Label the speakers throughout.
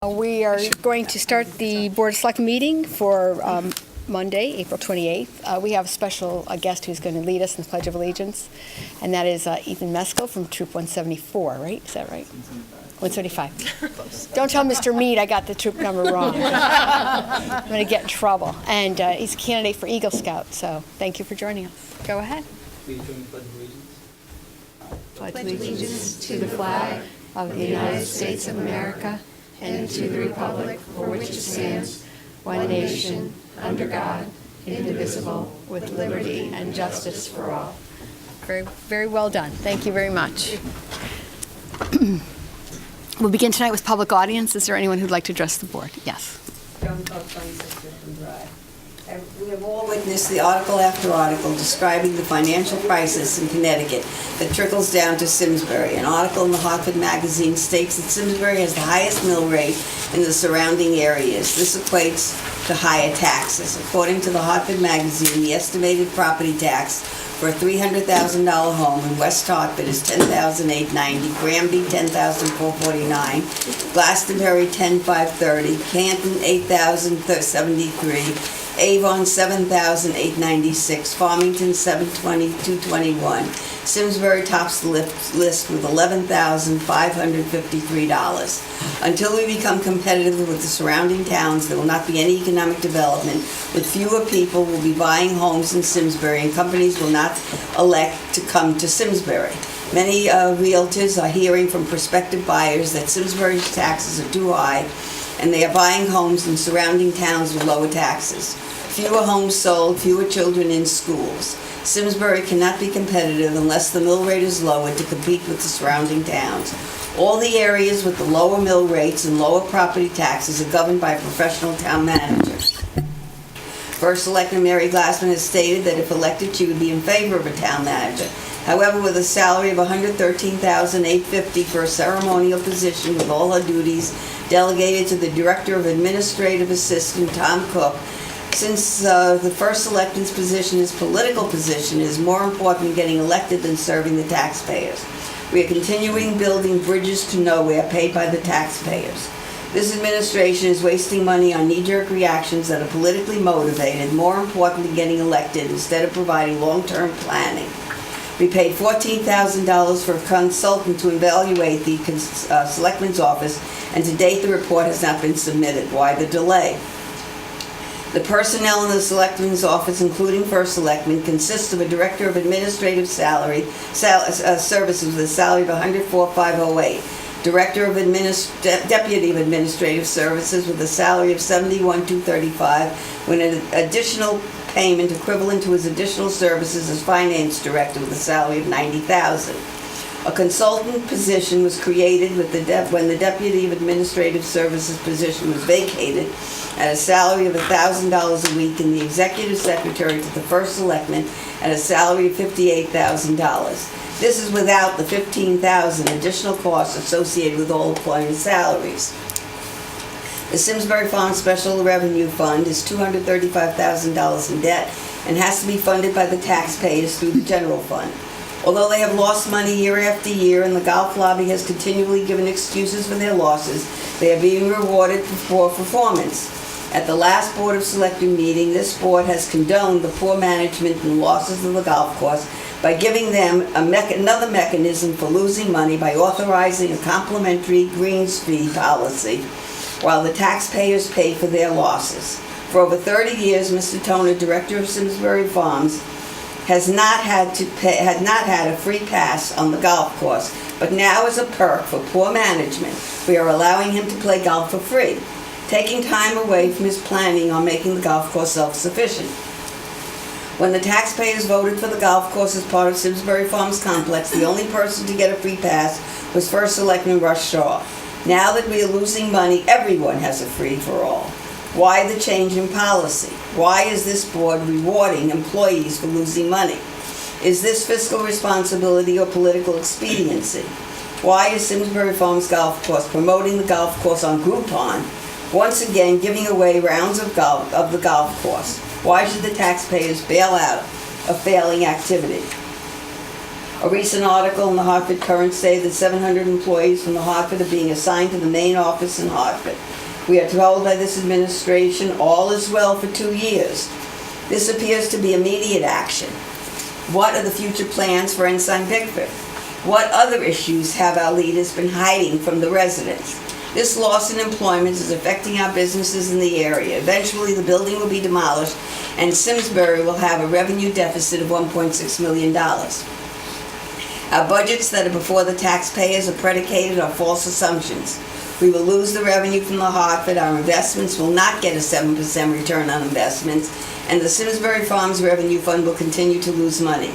Speaker 1: We are going to start the Board of Selectmen meeting for Monday, April 28th. We have a special guest who's going to lead us in the Pledge of Allegiance, and that is Ethan Meskel from Troop 174, right? Is that right? 175. Don't tell Mr. Meade I got the troop number wrong. I'm going to get in trouble. And he's a candidate for Eagle Scout, so thank you for joining us. Go ahead.
Speaker 2: Please join the Pledge of Allegiance.
Speaker 1: Pledge allegiance to the flag of the United States of America and to the republic for which it stands, one nation, under God, indivisible, with liberty and justice for all. Very, very well done. Thank you very much. We'll begin tonight with public audience. Is there anyone who'd like to address the board? Yes.
Speaker 3: We have all witnessed the article after article describing the financial crisis in Connecticut that trickles down to Simsbury. An article in the Hartford magazine states that Simsbury has the highest mill rate in the surrounding areas. This equates to higher taxes. According to the Hartford magazine, the estimated property tax for a $300,000 home in West Hartford is $10,890, Granby $10,449, Glastonbury $10,530, Canton $8,073, Avon $7,896, Farmington $720,221. Simsbury tops the list with $11,553. Until we become competitive with the surrounding towns, there will not be any economic development. With fewer people will be buying homes in Simsbury, and companies will not elect to come to Simsbury. Many realtors are hearing from prospective buyers that Simsbury's taxes are too high, and they are buying homes in surrounding towns with lower taxes. Fewer homes sold, fewer children in schools. Simsbury cannot be competitive unless the mill rate is lowered to compete with the surrounding towns. All the areas with the lower mill rates and lower property taxes are governed by a professional town manager. First Selectman Mary Glassman has stated that if elected, she would be in favor of a town manager. However, with a salary of $113,850 for a ceremonial position with all her duties delegated to the Director of Administrative Assistant, Tom Cook, since the first selectman's position is political position, it is more important than getting elected than serving the taxpayers. We are continuing building bridges to nowhere paid by the taxpayers. This administration is wasting money on knee-jerk reactions that are politically motivated, more important than getting elected, instead of providing long-term planning. We paid $14,000 for a consultant to evaluate the selectman's office, and to date the report has not been submitted. Why the delay? The personnel in the Selectmen's office, including First Selectman, consists of a Director of Administrative Services with a salary of $104,508, Director of Deputy of Administrative Services with a salary of $71,235, with an additional payment equivalent to his additional services as Finance Director with a salary of $90,000. A consultant position was created with when the Deputy of Administrative Services position was vacated at a salary of $1,000 a week, and the Executive Secretary to the First Selectman at a salary of $58,000. This is without the $15,000 additional costs associated with all employment salaries. The Simsbury Farm Special Revenue Fund is $235,000 in debt and has to be funded by the taxpayers through the general fund. Although they have lost money year after year and the golf lobby has continually given excuses for their losses, they are being rewarded for performance. At the last Board of Selectmen meeting, this board has condoned the poor management and losses of the golf course by giving them another mechanism for losing money by authorizing a complimentary greens fee policy while the taxpayers pay for their losses. For over 30 years, Mr. Toner, Director of Simsbury Farms, had not had a free pass on the golf course, but now as a perk for poor management, we are allowing him to play golf for free, taking time away from his planning on making the golf course self-sufficient. When the taxpayers voted for the golf course as part of Simsbury Farms complex, the only person to get a free pass was First Selectman Rush Shaw. Now that we are losing money, everyone has a free-for-all. Why the change in policy? Why is this board rewarding employees for losing money? Is this fiscal responsibility or political expediency? Why is Simsbury Farms Golf Course promoting the golf course on Groupon, once again giving away rounds of the golf course? Why should the taxpayers bail out a failing activity? A recent article in the Hartford Courant stated that 700 employees from the Hartford are being assigned to the main office in Hartford. We are told by this administration all is well for 2 years. This appears to be immediate action. What are the future plans for Ensign Bickford? What other issues have our leaders been hiding from the residents? This loss in employment is affecting our businesses in the area. Eventually, the building will be demolished, and Simsbury will have a revenue deficit of $1.6 million. Our budgets that are before the taxpayers are predicated on false assumptions. We will lose the revenue from the Hartford, our investments will not get a 7% return on investments, and the Simsbury Farms Revenue Fund will continue to lose money.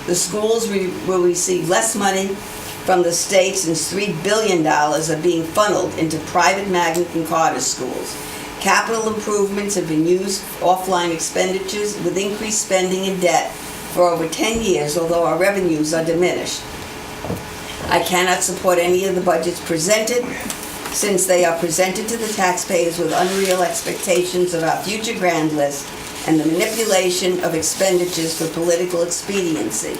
Speaker 3: The schools will receive less money from the state since $3 billion are being funneled into private magnet and Carter schools. Capital improvements have been used for offline expenditures with increased spending and debt for over 10 years, although our revenues are diminished. I cannot support any of the budgets presented, since they are presented to the taxpayers with unreal expectations of our future grand list and the manipulation of expenditures for political expediency.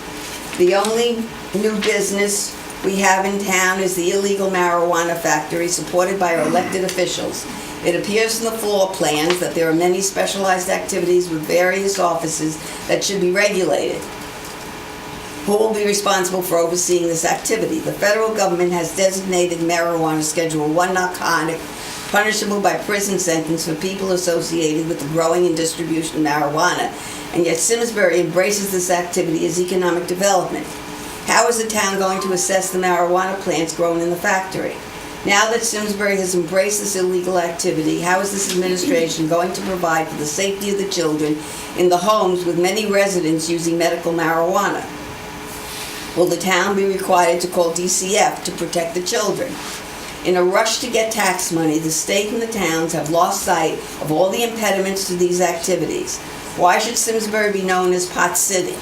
Speaker 3: The only new business we have in town is the illegal marijuana factory supported by our elected officials. It appears from the floor plans that there are many specialized activities with various offices that should be regulated. Who will be responsible for overseeing this activity? The federal government has designated marijuana Schedule 1 narcotic, punishable by prison sentence for people associated with the growing and distribution of marijuana, and yet Simsbury embraces this activity as economic development. How is the town going to assess the marijuana plants grown in the factory? Now that Simsbury has embraced this illegal activity, how is this administration going to provide for the safety of the children in the homes with many residents using medical marijuana? Will the town be required to call DCF to protect the children? In a rush to get tax money, the state and the towns have lost sight of all the impediments to these activities. Why should Simsbury be known as Pot City?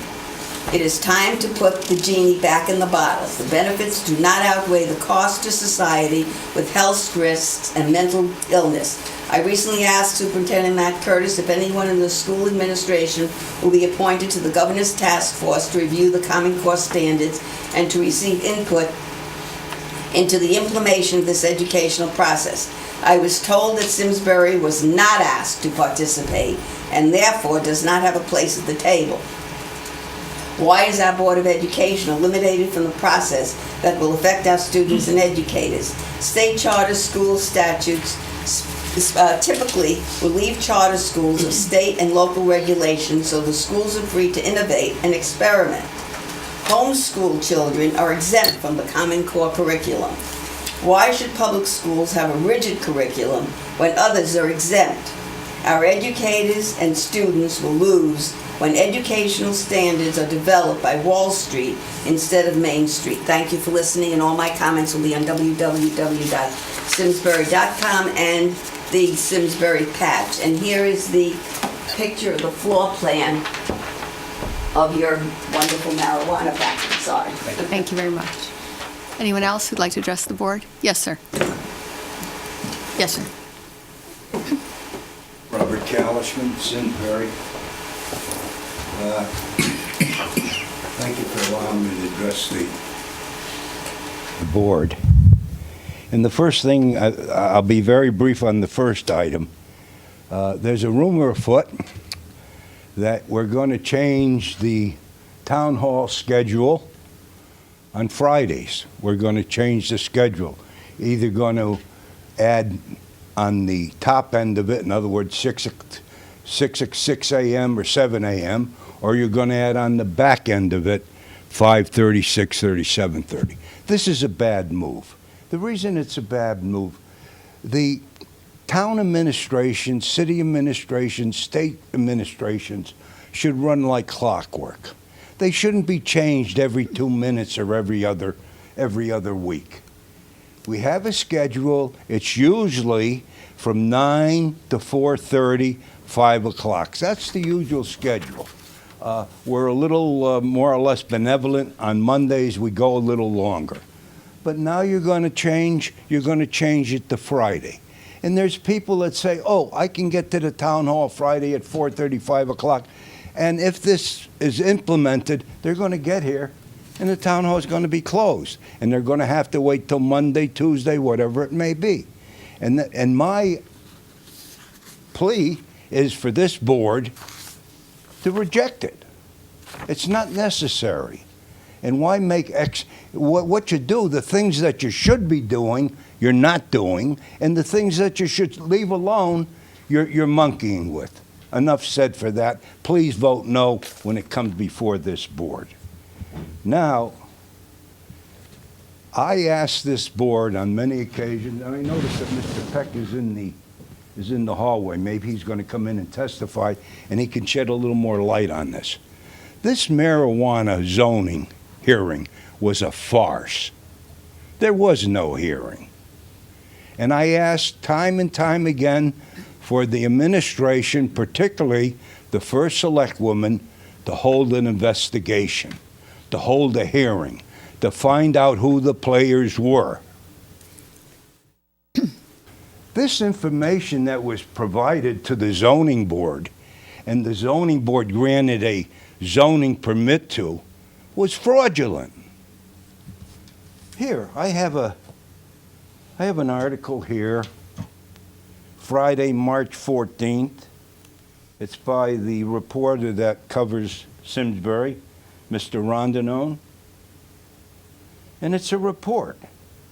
Speaker 3: It is time to put the genie back in the bottle. The benefits do not outweigh the cost to society with health risks and mental illness. I recently asked Superintendent Matt Curtis if anyone in the school administration will be appointed to the governor's task force to review the Common Core standards and to receive input into the implementation of this educational process. I was told that Simsbury was not asked to participate and therefore does not have a place at the table. Why is our Board of Education eliminated from the process that will affect our students and educators? State charter school statutes typically relieve charter schools of state and local regulations so the schools are free to innovate and experiment. Homeschool children are exempt from the Common Core curriculum. Why should public schools have a rigid curriculum when others are exempt? Our educators and students will lose when educational standards are developed by Wall Street instead of Main Street. Thank you for listening, and all my comments will be on www.simsbury.com and the Simsbury patch. And here is the picture of the floor plan of your wonderful marijuana factory. Sorry.
Speaker 1: Thank you very much. Anyone else who'd like to address the board? Yes, sir. Yes, sir.
Speaker 2: Robert Kalishman, Simsbury. Thank you for allowing me to address the board. And the first thing, I'll be very brief on the first item. There's a rumor afoot that we're going to change the town hall schedule on Fridays. We're going to change the schedule. Either going to add on the top end of it, in other words, 6 a.m. or 7 a.m., or you're going to add on the back end of it, 5:30, 6:30, 7:30. This is a bad move. The reason it's a bad move, the town administration, city administration, state administrations should run like clockwork. They shouldn't be changed every 2 minutes or every other week. We have a schedule. It's usually from 9 to 4:30, 5 o'clock. That's the usual schedule. We're a little more or less benevolent. On Mondays, we go a little longer. But now you're going to change it to Friday. And there's people that say, oh, I can get to the town hall Friday at 4:30, 5 o'clock. And if this is implemented, they're going to get here and the town hall is going to be closed, and they're going to have to wait till Monday, Tuesday, whatever it may be. And my plea is for this board to reject it. It's not necessary. And why make what you do, the things that you should be doing, you're not doing, and the things that you should leave alone, you're monkeying with. Enough said for that. Please vote no when it comes before this board. Now, I asked this board on many occasions, and I noticed that Mr. Peck is in the hallway. Maybe he's going to come in and testify, and he can shed a little more light on this. This marijuana zoning hearing was a farce. There was no hearing. And I asked time and time again for the administration, particularly the first selectwoman, to hold an investigation, to hold a hearing, to find out who the players were. This information that was provided to the zoning board, and the zoning board granted a zoning permit to, was fraudulent. Here, I have an article here, Friday, March 14th. It's by the reporter that covers Simsbury, Mr. Rondinone. And it's a report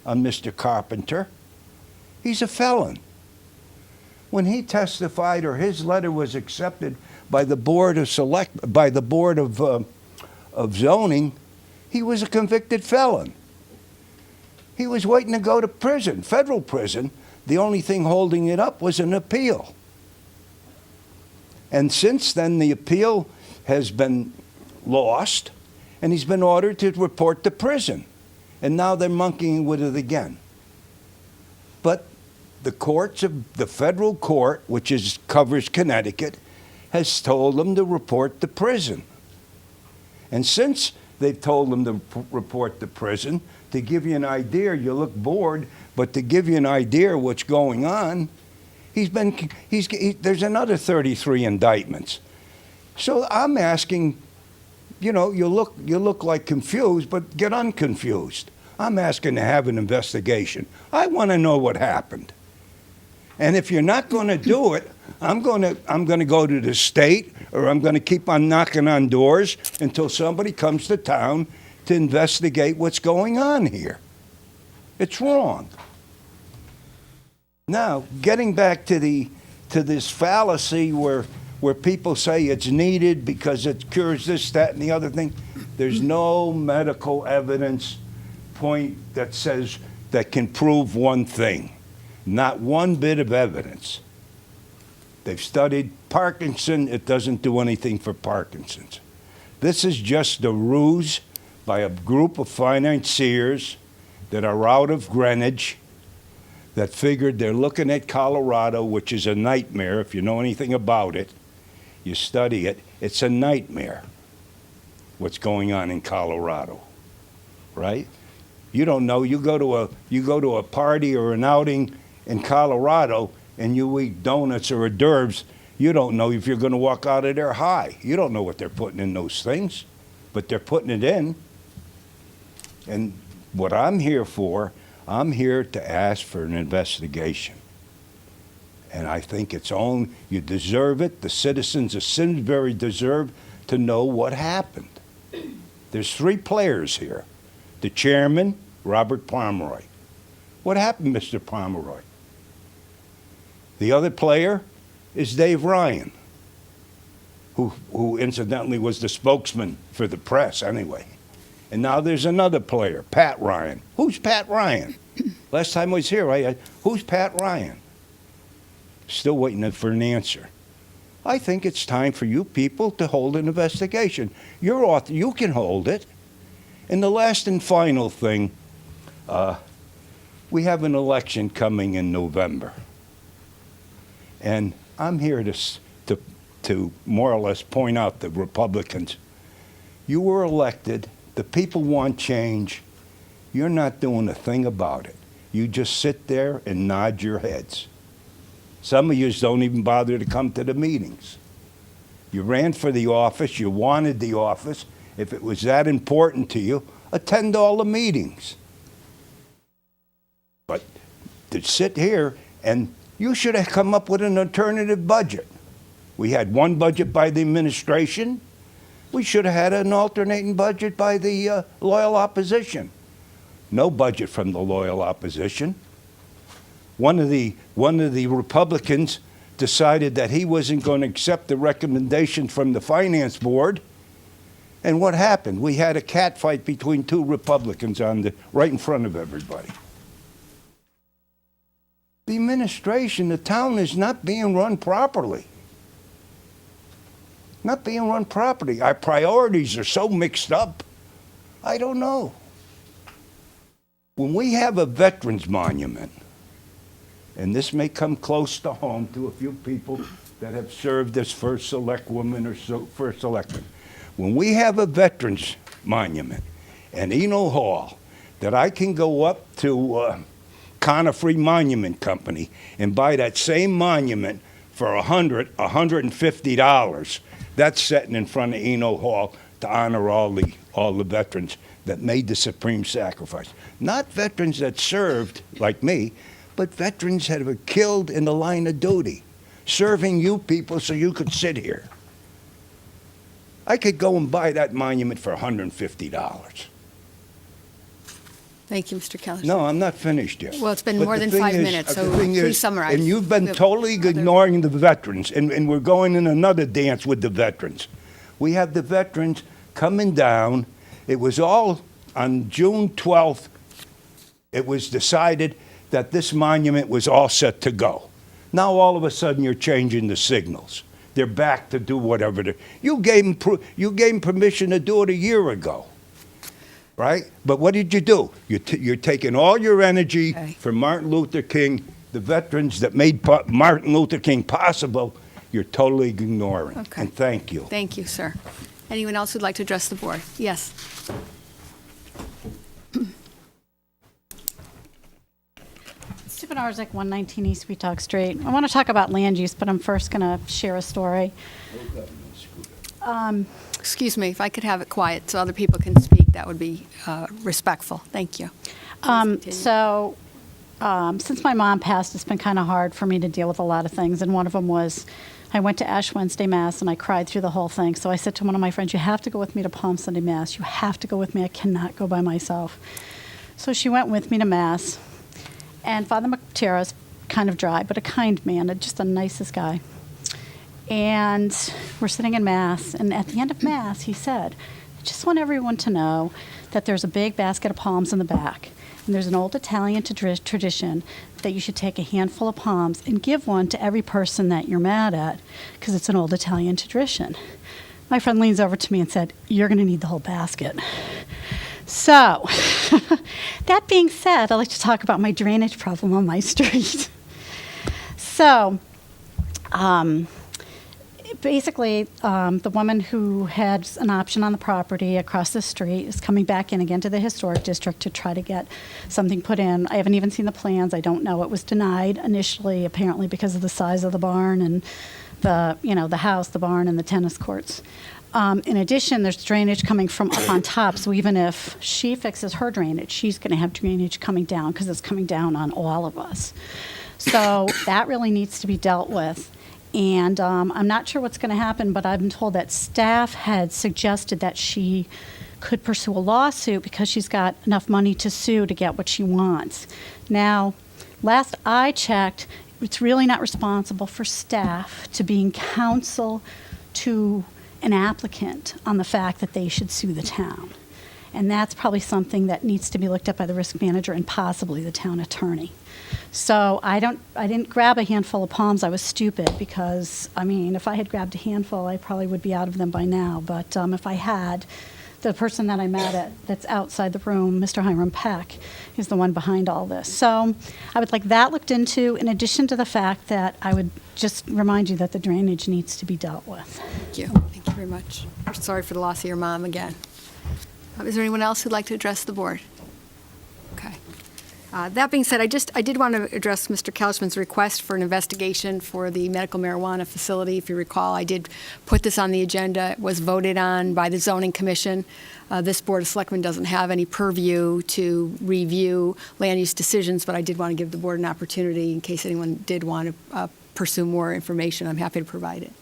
Speaker 2: on Mr. Carpenter. He's a felon. When he testified, or his letter was accepted by the board of zoning, he was a convicted felon. He was waiting to go to prison, federal prison. The only thing holding it up was an appeal. And since then, the appeal has been lost, and he's been ordered to report to prison. And now they're monkeying with it again. But the federal court, which covers Connecticut, has told him to report to prison. And since they've told him to report to prison, to give you an idea, you look bored, but to give you an idea what's going on, there's another 33 indictments. So I'm asking, you look like confused, but get unconfused. I'm asking to have an investigation. I want to know what happened. And if you're not going to do it, I'm going to go to the state, or I'm going to keep on knocking on doors until somebody comes to town to investigate what's going on here. It's wrong. Now, getting back to this fallacy where people say it's needed because it cures this, that, and the other thing, there's no medical evidence point that says that can prove one thing. Not one bit of evidence. They've studied Parkinson. It doesn't do anything for Parkinson's. This is just a ruse by a group of financiers that are out of Greenwich that figured they're looking at Colorado, which is a nightmare. If you know anything about it, you study it. It's a nightmare what's going on in Colorado, right? You don't know. You go to a party or an outing in Colorado and you eat donuts or hors d'oeuvres. You don't know if you're going to walk out of there high. You don't know what they're putting in those things, but they're putting it in. And what I'm here for, I'm here to ask for an investigation. And I think you deserve it. The citizens of Simsbury deserve to know what happened. There's 3 players here. The chairman, Robert Pomeroy. What happened, Mr. Pomeroy? The other player is Dave Ryan, who incidentally was the spokesman for the press anyway. And now there's another player, Pat Ryan. Who's Pat Ryan? Last time I was here, who's Pat Ryan? Still waiting for an answer. I think it's time for you people to hold an investigation. You can hold it. And the last and final thing, we have an election coming in November. And I'm here to more or less point out the Republicans. You were elected. The people want change. You're not doing a thing about it. You just sit there and nod your heads. Some of you don't even bother to come to the meetings. You ran for the office. You wanted the office. if it was that important to you, attend all the meetings. But to sit here, and you should have come up with an alternative budget. We had one budget by the administration. We should have had an alternating budget by the loyal opposition. No budget from the loyal opposition. One of the Republicans decided that he wasn't going to accept the recommendation from the finance board. And what happened? We had a catfight between two Republicans right in front of everybody. The administration, the town is not being run properly. Not being run properly. Our priorities are so mixed up. I don't know. When we have a veterans monument, and this may come close to home to a few people that have served as first select woman or first selectman. When we have a veterans monument in Eno Hall, that I can go up to Conifrey Monument Company and buy that same monument for $150, that's sitting in front of Eno Hall to honor all the veterans that made the supreme sacrifice. Not veterans that served, like me, but veterans that were killed in the line of duty, serving you people so you could sit here. I could go and buy that monument for $150.
Speaker 1: Thank you, Mr. Keller.
Speaker 2: No, I'm not finished yet.
Speaker 1: Well, it's been
Speaker 2: But
Speaker 1: more
Speaker 2: the
Speaker 1: than
Speaker 2: thing
Speaker 1: 5
Speaker 2: is-
Speaker 1: minutes, so
Speaker 2: the thing
Speaker 1: please
Speaker 2: is-
Speaker 1: summarize.
Speaker 2: And you've been
Speaker 1: We have
Speaker 2: totally
Speaker 1: other-
Speaker 2: ignoring the veterans, and we're going in another dance with the veterans. We have the veterans coming down. It was all on June 12th. It was decided that this monument was all set to go. Now all of a sudden you're changing the signals. They're back to do whatever. You gave them permission to do it a year ago, right? But what did you do? You're taking all your energy
Speaker 1: Okay.
Speaker 2: from Martin Luther King, the veterans that made Martin Luther King possible. You're totally ignoring.
Speaker 1: Okay.
Speaker 2: And thank you.
Speaker 1: Thank you, sir. Anyone else who'd like to address the board? Yes.
Speaker 4: Stephen Arzik, 119 East Weetach Street. I want to talk about land use, but I'm first going to share a story.
Speaker 1: Excuse me, if I could have it quiet so other people can speak, that would be respectful. Thank you.
Speaker 4: Since my mom passed, it's been kind of hard for me to deal with a lot of things, and one of them was I went to Ash Wednesday Mass, and I cried through the whole thing. So I said to one of my friends, you have to go with me to Palm Sunday Mass. You have to go with me. I cannot go by myself. So she went with me to Mass. And Father McTerra's kind of dry, but a kind man, just the nicest guy. And we're sitting in Mass, and at the end of Mass, he said, I just want everyone to know that there's a big basket of palms in the back, and there's an old Italian tradition that you should take a handful of palms and give one to every person that you're mad at, because it's an old Italian tradition. My friend leans over to me and said, you're going to need the whole basket. So, that being said, I'd like to talk about my drainage problem on my street. So, basically, the woman who had an option on the property across the street is coming back in again to the historic district to try to get something put in. I haven't even seen the plans. I don't know. It was denied initially, apparently because of the size of the barn and the house, the barn, and the tennis courts. In addition, there's drainage coming from up on top, so even if she fixes her drainage, she's going to have drainage coming down because it's coming down on all of us. So that really needs to be dealt with. And I'm not sure what's going to happen, but I've been told that staff had suggested that she could pursue a lawsuit because she's got enough money to sue to get what she wants. Now, last I checked, it's really not responsible for staff to be in counsel to an applicant on the fact that they should sue the town. And that's probably something that needs to be looked at by the risk manager and possibly the town attorney. So I didn't grab a handful of palms. I was stupid because, I mean, if I had grabbed a handful, I probably would be out of them by now. But if I had, the person that I met at that's outside the room, Mr. Hiram Peck, is the one behind all this. So I would like that looked into, in addition to the fact that I would just remind you that the drainage needs to be dealt with.
Speaker 1: Thank you. Thank you very much. We're sorry for the loss of your mom again. Is there anyone else who'd like to address the board? Okay. That being said, I did want to address Mr. Couchman's request for an investigation for the medical marijuana facility. If you recall, I did put this on the agenda. It was voted on by the Zoning Commission. This Board of Selectmen doesn't have any purview to review land use decisions, but I did want to give the board an opportunity in case anyone did want to pursue more information. I'm happy to provide it.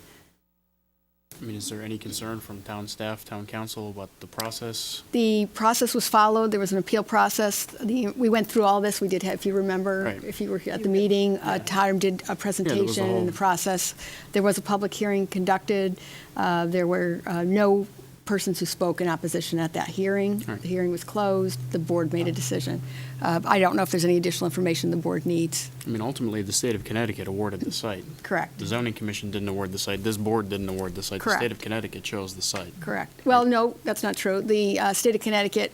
Speaker 5: I mean, is there any concern from town staff, town council about the process?
Speaker 1: The process was followed. There was an appeal process. We went through all this. We did have, if you remember,
Speaker 5: Right.
Speaker 1: if you were at the meeting, Tom did a presentation in the process. There was a public hearing conducted. There were no persons who spoke in opposition at that hearing.
Speaker 5: Right.
Speaker 1: The hearing was closed. The board made a decision. I don't know if there's any additional information the board needs.
Speaker 5: I mean, ultimately, the state of Connecticut awarded the site.
Speaker 1: Correct.
Speaker 5: The zoning commission didn't award the site. This board didn't award the site.
Speaker 1: Correct.
Speaker 5: The state of Connecticut chose the site.
Speaker 1: Correct. Well, no, that's not true. The state of Connecticut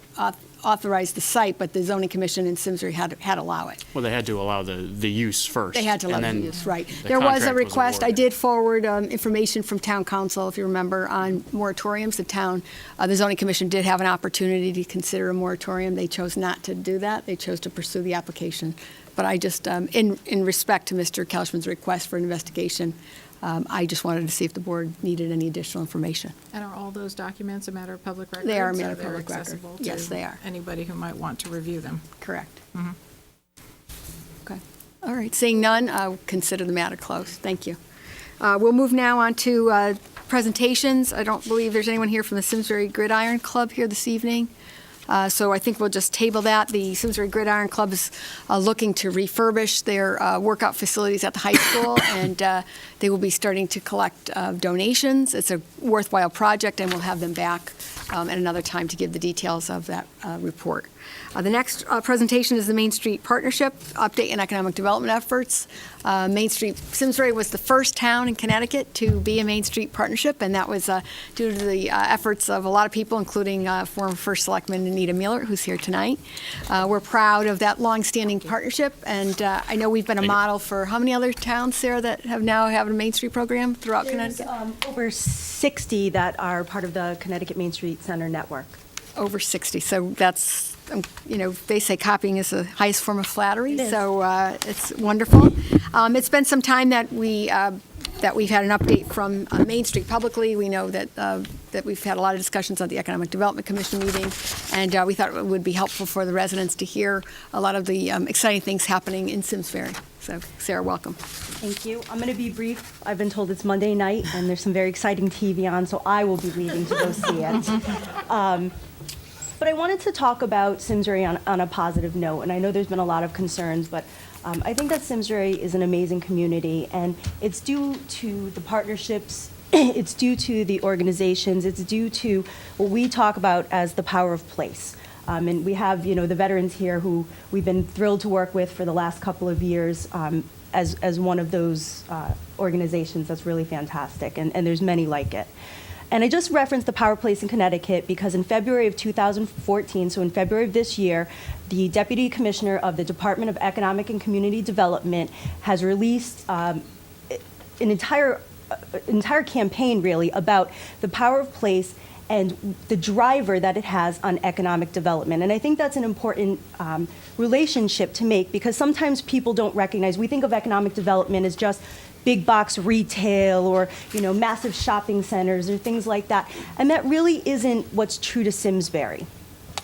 Speaker 1: authorized the site, but the zoning commission in Simsbury had to allow it.
Speaker 5: Well, they had to allow the use first.
Speaker 1: They had to allow
Speaker 5: and
Speaker 1: the
Speaker 5: then
Speaker 1: use, right.
Speaker 5: the
Speaker 1: There was a
Speaker 5: contract
Speaker 1: request, I
Speaker 5: awarded.
Speaker 1: did forward information from town council, if you remember, on moratoriums. The zoning commission did have an opportunity to consider a moratorium. They chose not to do that. They chose to pursue the application. But I just, in respect to Mr. Couchman's request for an investigation, I just wanted to see if the board needed any additional information.
Speaker 6: And are all those documents a matter of public record?
Speaker 1: They are a matter of public record.
Speaker 6: Accessible
Speaker 1: Yes,
Speaker 6: to
Speaker 1: they are.
Speaker 6: anybody who might want to review them?
Speaker 1: Correct. Okay. All right, seeing none, I'll consider the matter closed. Thank you. We'll move now on to presentations. I don't believe there's anyone here from the Simsbury Gridiron Club here this evening. So I think we'll just table that. The Simsbury Gridiron Club is looking to refurbish their workout facilities at the high school, and they will be starting to collect donations. It's a worthwhile project, and we'll have them back at another time to give the details of that report. The next presentation is the Main Street Partnership, Update and Economic Development Efforts. Main Street, Simsbury was the first town in Connecticut to be a Main Street Partnership, and that was due to the efforts of a lot of people, including former First Selectman Anita Miller, who's here tonight. We're proud of that longstanding partnership, and I know we've been a model for how many other towns, Sarah, that have now have a Main Street program throughout
Speaker 7: There's
Speaker 1: Connecticut?
Speaker 7: over 60 that are part of the Connecticut Main Street Center network.
Speaker 1: Over 60. So that's, they say copying is the highest form of flattery.
Speaker 7: It is.
Speaker 1: So it's wonderful. It's been some time that we've had an update from Main Street publicly. We know that we've had a lot of discussions at the Economic Development Commission meeting, and we thought it would be helpful for the residents to hear a lot of the exciting things happening in Simsbury. So, Sarah, welcome.
Speaker 7: Thank you. I'm going to be brief. I've been told it's Monday night, and there's some very exciting TV on, so I will be leaving to go see it. But I wanted to talk about Simsbury on a positive note, and I know there's been a lot of concerns, but I think that Simsbury is an amazing community, and it's due to the partnerships, it's due to the organizations, it's due to what we talk about as the power of place. And we have, the veterans here who we've been thrilled to work with for the last couple of years as one of those organizations that's really fantastic, and there's many like it. And I just referenced the Power Place in Connecticut because in February of 2014, so in February of this year, the Deputy Commissioner of the Department of Economic and Community Development has released an entire campaign, really, about the power of place and the driver that it has on economic development. And I think that's an important relationship to make because sometimes people don't recognize, we think of economic development as just big box retail or, massive shopping centers or things like that. And that really isn't what's true to Simsbury.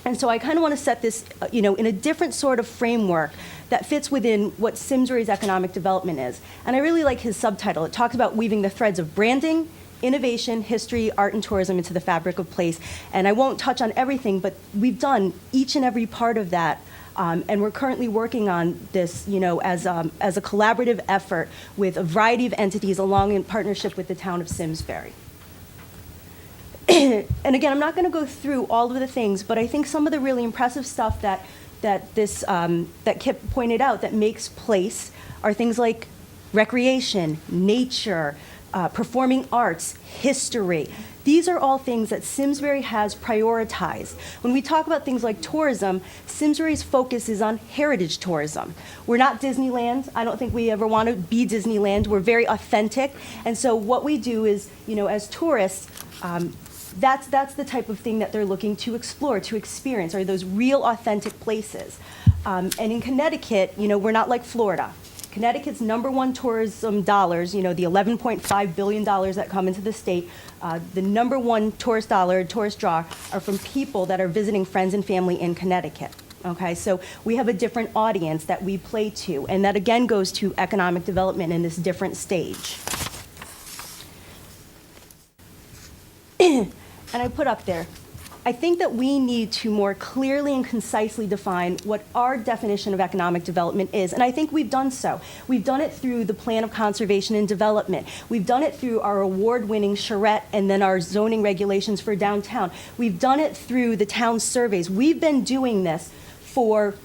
Speaker 7: And so I kind of want to set this, in a different sort of framework that fits within what Simsbury's economic development is. And I really like his subtitle. It talks about weaving the threads of branding, innovation, history, art, and tourism into the fabric of place. And I won't touch on everything, but we've done each and every part of that. And we're currently working on this, as a collaborative effort with a variety of entities along in partnership with the town of Simsbury. And again, I'm not going to go through all of the things, but I think some of the really impressive stuff that Kip pointed out that makes place are things like recreation, nature, performing arts, history. These are all things that Simsbury has prioritized. When we talk about things like tourism, Simsbury's focus is on heritage tourism. We're not Disneyland. I don't think we ever want to be Disneyland. We're very authentic. And so what we do is, as tourists, that's the type of thing that they're looking to explore, to experience, are those real authentic places. And in Connecticut, we're not like Florida. Connecticut's #1 tourism dollars, the $11.5 billion that come into the state, the #1 tourist dollar, tourist draw, are from people that are visiting friends and family in Connecticut. Okay, so we have a different audience that we play to, and that again goes to economic development in this different stage. And I put up there, I think that we need to more clearly and concisely define what our definition of economic development is, and I think we've done so. We've done it through the Plan of Conservation and Development. We've done it through our award-winning charrette and then our zoning regulations for downtown. We've done it through the town surveys. We've been doing this for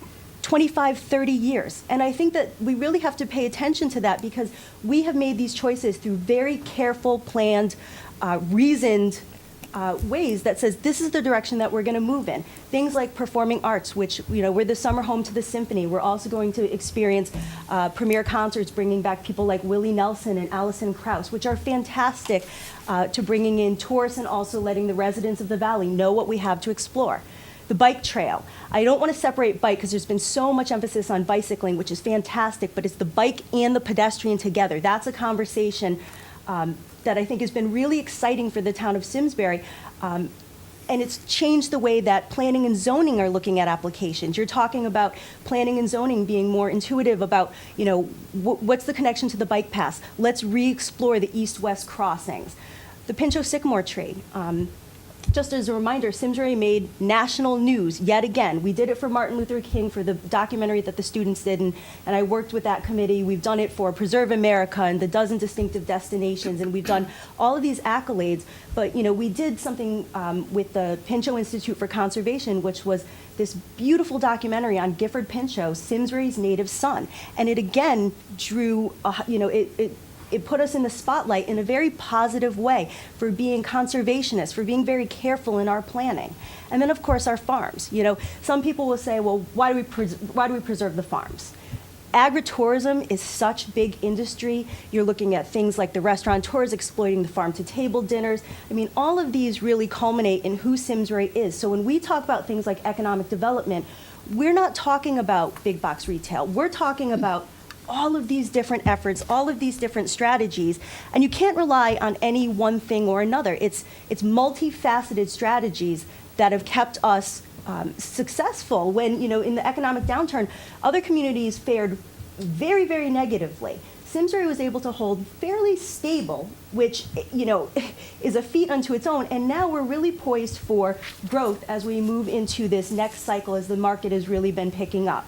Speaker 7: 25, 30 years. And I think that we really have to pay attention to that because we have made these choices through very careful, planned, reasoned ways that says this is the direction that we're going to move in. Things like performing arts, which, we're the summer home to the symphony. We're also going to experience premier concerts, bringing back people like Willie Nelson and Alison Krauss, which are fantastic to bringing in tourists and also letting the residents of the valley know what we have to explore. The bike trail. I don't want to separate bike because there's been so much emphasis on bicycling, which is fantastic, but it's the bike and the pedestrian together. That's a conversation that I think has been really exciting for the town of Simsbury. And it's changed the way that planning and zoning are looking at applications. You're talking about planning and zoning being more intuitive about, what's the connection to the bike paths? Let's re-explore the east-west crossings. The Pinchot Sycamore tree. Just as a reminder, Simsbury made national news yet again. We did it for Martin Luther King for the documentary that the students did, and I worked with that committee. We've done it for Preserve America and the dozen distinctive destinations, and we've done all of these accolades. But we did something with the Pinchot Institute for Conservation, which was this beautiful documentary on Gifford Pinchot, Simsbury's native son, and it again drew, it put us in the spotlight in a very positive way for being conservationists, for being very careful in our planning. And then, of course, our farms. Some people will say, well, why do we preserve the farms? Agritourism is such big industry. You're looking at things like the restaurateurs exploiting the farm-to-table dinners. I mean, all of these really culminate in who Simsbury is. So when we talk about things like economic development, we're not talking about big box retail. We're talking about all of these different efforts, all of these different strategies, and you can't rely on any one thing or another. It's multifaceted strategies that have kept us successful when, in the economic downturn, other communities fared very, very negatively. Simsbury was able to hold fairly stable, which, is a feat unto its own, and now we're really poised for growth as we move into this next cycle as the market has really been picking up.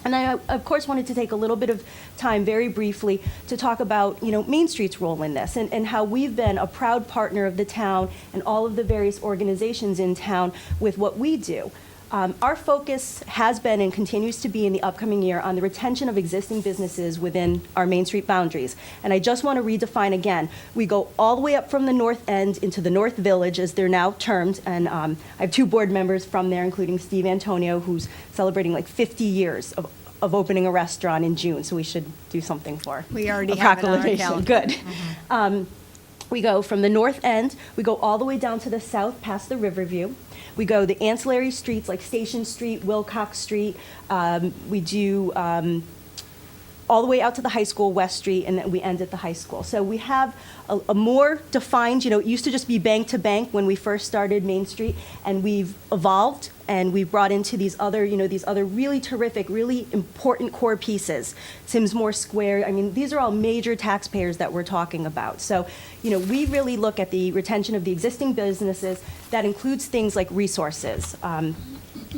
Speaker 7: And I, of course, wanted to take a little bit of time very briefly to talk about, Main Street's role in this and how we've been a proud partner of the town and all of the various organizations in town with what we do. Our focus has been and continues to be in the upcoming year on the retention of existing businesses within our Main Street boundaries. And I just want to redefine again. We go all the way up from the north end into the North Village, as they're now termed. And I have 2 board members from there, including Steve Antonio, who's celebrating like 50 years of opening a restaurant in June. So we should do something for
Speaker 1: We already
Speaker 7: a
Speaker 1: have it on our
Speaker 7: proclamation.
Speaker 1: calendar.
Speaker 7: Good. We go from the north end, we go all the way down to the south past the Riverview. We go the ancillary streets like Station Street, Wilcox Street. We do all the way out to the high school, West Street, and then we end at the high school. So we have a more defined, it used to just be bank to bank when we first started Main Street, and we've evolved and we've brought into these other really terrific, really important core pieces. Simsmore Square, these are all major taxpayers that we're talking about. So, we really look at the retention of the existing businesses. That includes things like resources.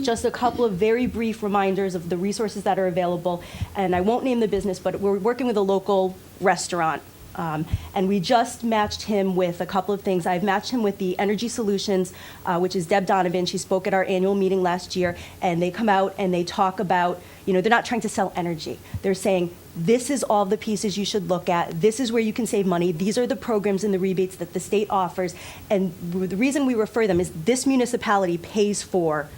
Speaker 7: Just a couple of very brief reminders of the resources that are available. And I won't name the business, but we're working with a local restaurant. And we just matched him with a couple of things. I've matched him with the Energy Solutions, which is Deb Donovan. She spoke at our annual meeting last year, and they come out and they talk about, they're not trying to sell energy. They're saying, this is all the pieces you should look at. This is where you can save money. These are the programs and the rebates that the state offers. And the reason we refer them is this municipality pays for